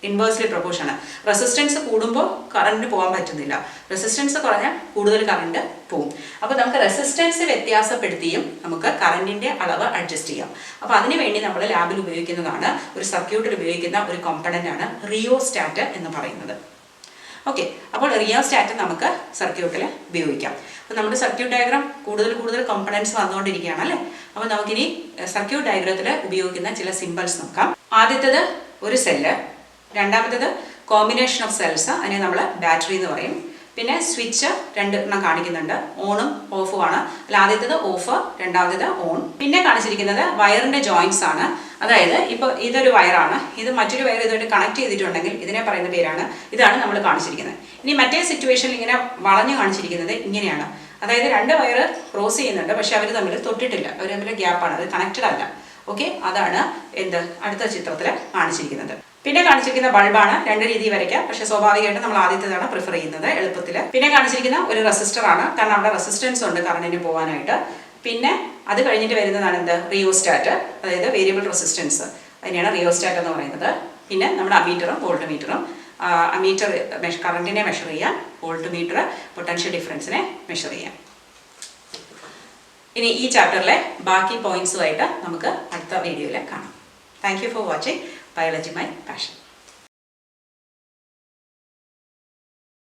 ഇൻവേഴ്സ്ലി പ്രൊപ്പോർഷനാണ്. റെസിസ്റ്റൻസ് കൂടുമ്പോൾ കറണ്ട് പോകാൻ പറ്റുന്നില്ല, റെസിസ്റ്റൻസ് കുറഞ്ഞാൽ കൂടുതൽ കറണ്ട് പോകും. അപ്പോൾ നമുക്ക് റെസിസ്റ്റൻസ് വ്യത്യാസപ്പെടുത്തിയും നമുക്ക് കറണ്ടിൻ്റെ അളവ് അഡ്ജസ്റ്റ് ചെയ്യാം. അപ്പോൾ അതിനുവേണ്ടി നമ്മൾ ലാബിൽ ഉപയോഗിക്കുന്നതാണ്, ഒരു സർക്യൂട്ടിൽ ഉപയോഗിക്കുന്ന ഒരു കോമ്പണൻ്റ് ആണ് റിയോസ്റ്റാറ്റ് എന്ന് പറയുന്നത്. ഓക്കെ, അപ്പോൾ റിയോസ്റ്റാറ്റ് നമുക്ക് സർക്യൂട്ടിൽ ഉപയോഗിക്കാം. അപ്പോൾ നമ്മുടെ സർക്യൂട്ട് ഡയഗ്രാം കൂടുതൽ കോമ്പണൻസ് വന്നുകൊണ്ടിരിക്കുകയാണ് അല്ലേ. അപ്പോൾ നമുക്കിനി സർക്യൂട്ട് ഡയഗ്രത്തിൽ ഉപയോഗിക്കുന്ന ചില സിമ്പിൾസ് നോക്കാം. ആദ്യത്തേത് ഒരു സെല്ല്, രണ്ടാമത്തേത് കോമ്പിനേഷൻ ഓഫ് സെൽസ്, അതിനെ നമ്മൾ ബാറ്ററി എന്ന് പറയും. പിന്നെ സ്വിച്ച് രണ്ടെണ്ണം കാണിക്കുന്നുണ്ട്, ഓണും ഓഫും ആണ്. അല്ല, ആദ്യത്തേത് ഓഫ്, രണ്ടാമത്തേത് ഓൺ. പിന്നെ കാണിച്ചിരിക്കുന്നത് വയറിൻ്റെ ജോയിൻസ് ആണ്. അതായത് ഇപ്പോൾ ഇതൊരു വയറാണ്, ഇത് മറ്റൊരു വയർ ഇതുമായിട്ട് കണക്ട് ചെയ്തിട്ടുണ്ടെങ്കിൽ ഇതിനെ പറയുന്ന പേരാണ്, ഇതാണ് നമ്മൾ കാണിച്ചിരിക്കുന്നത്. ഇനി മറ്റേ സിറ്റുവേഷനിൽ ഇങ്ങനെ വളഞ്ഞു കാണിച്ചിരിക്കുന്നത് ഇങ്ങനെയാണ്. അതായത് രണ്ട് വയർ ക്രോസ് ചെയ്യുന്നുണ്ട്, പക്ഷെ അവർ തമ്മിൽ തൊട്ടിട്ടില്ല, അവർ തമ്മിൽ ഗ്യാപ്പാണ്, അത് കണക്റ്റഡ് അല്ല. ഓക്കെ, അതാണ് അടുത്ത ചിത്രത്തിൽ കാണിച്ചിരിക്കുന്നത്. പിന്നെ കാണിച്ചിരിക്കുന്ന ബൾബാണ്, രണ്ട് രീതി വരയ്ക്കാം, പക്ഷെ സ്വാഭാവികമായിട്ട് നമ്മൾ ആദ്യത്തേതാണ് പ്രിഫർ ചെയ്യുന്നത് എളുപ്പത്തിൽ. പിന്നെ കാണിച്ചിരിക്കുന്ന ഒരു റെസിസ്റ്റർ ആണ്, കാരണം അവിടെ റെസിസ്റ്റൻസ് ഉണ്ട് കറണ്ടിന് പോകാനായിട്ട്. പിന്നെ അത് കഴിഞ്ഞിട്ട് വരുന്നതാണ് റിയോസ്റ്റാറ്റ്, അതായത് വേരിയബിൾ റെസിസ്റ്റൻസ്, അതിനെയാണ് റിയോസ്റ്റാറ്റ് എന്ന് പറയുന്നത്. പിന്നെ നമ്മുടെ അമീറ്ററും വോൾട്ട് മീറ്ററും, അമീറ്റർ കറണ്ടിനെ മെഷർ ചെയ്യാം, വോൾട്ട് മീറ്റർ പൊട്ടൻഷ്യൽ ഡിഫറൻസിനെ മെഷർ ചെയ്യാം. ഇനി ഈ ചാപ്റ്ററിലെ ബാക്കി പോയിന്റ്സുമായിട്ട് നമുക്ക് അടുത്ത വീഡിയോയിൽ കാണാം. Thank you for watching biology my passion.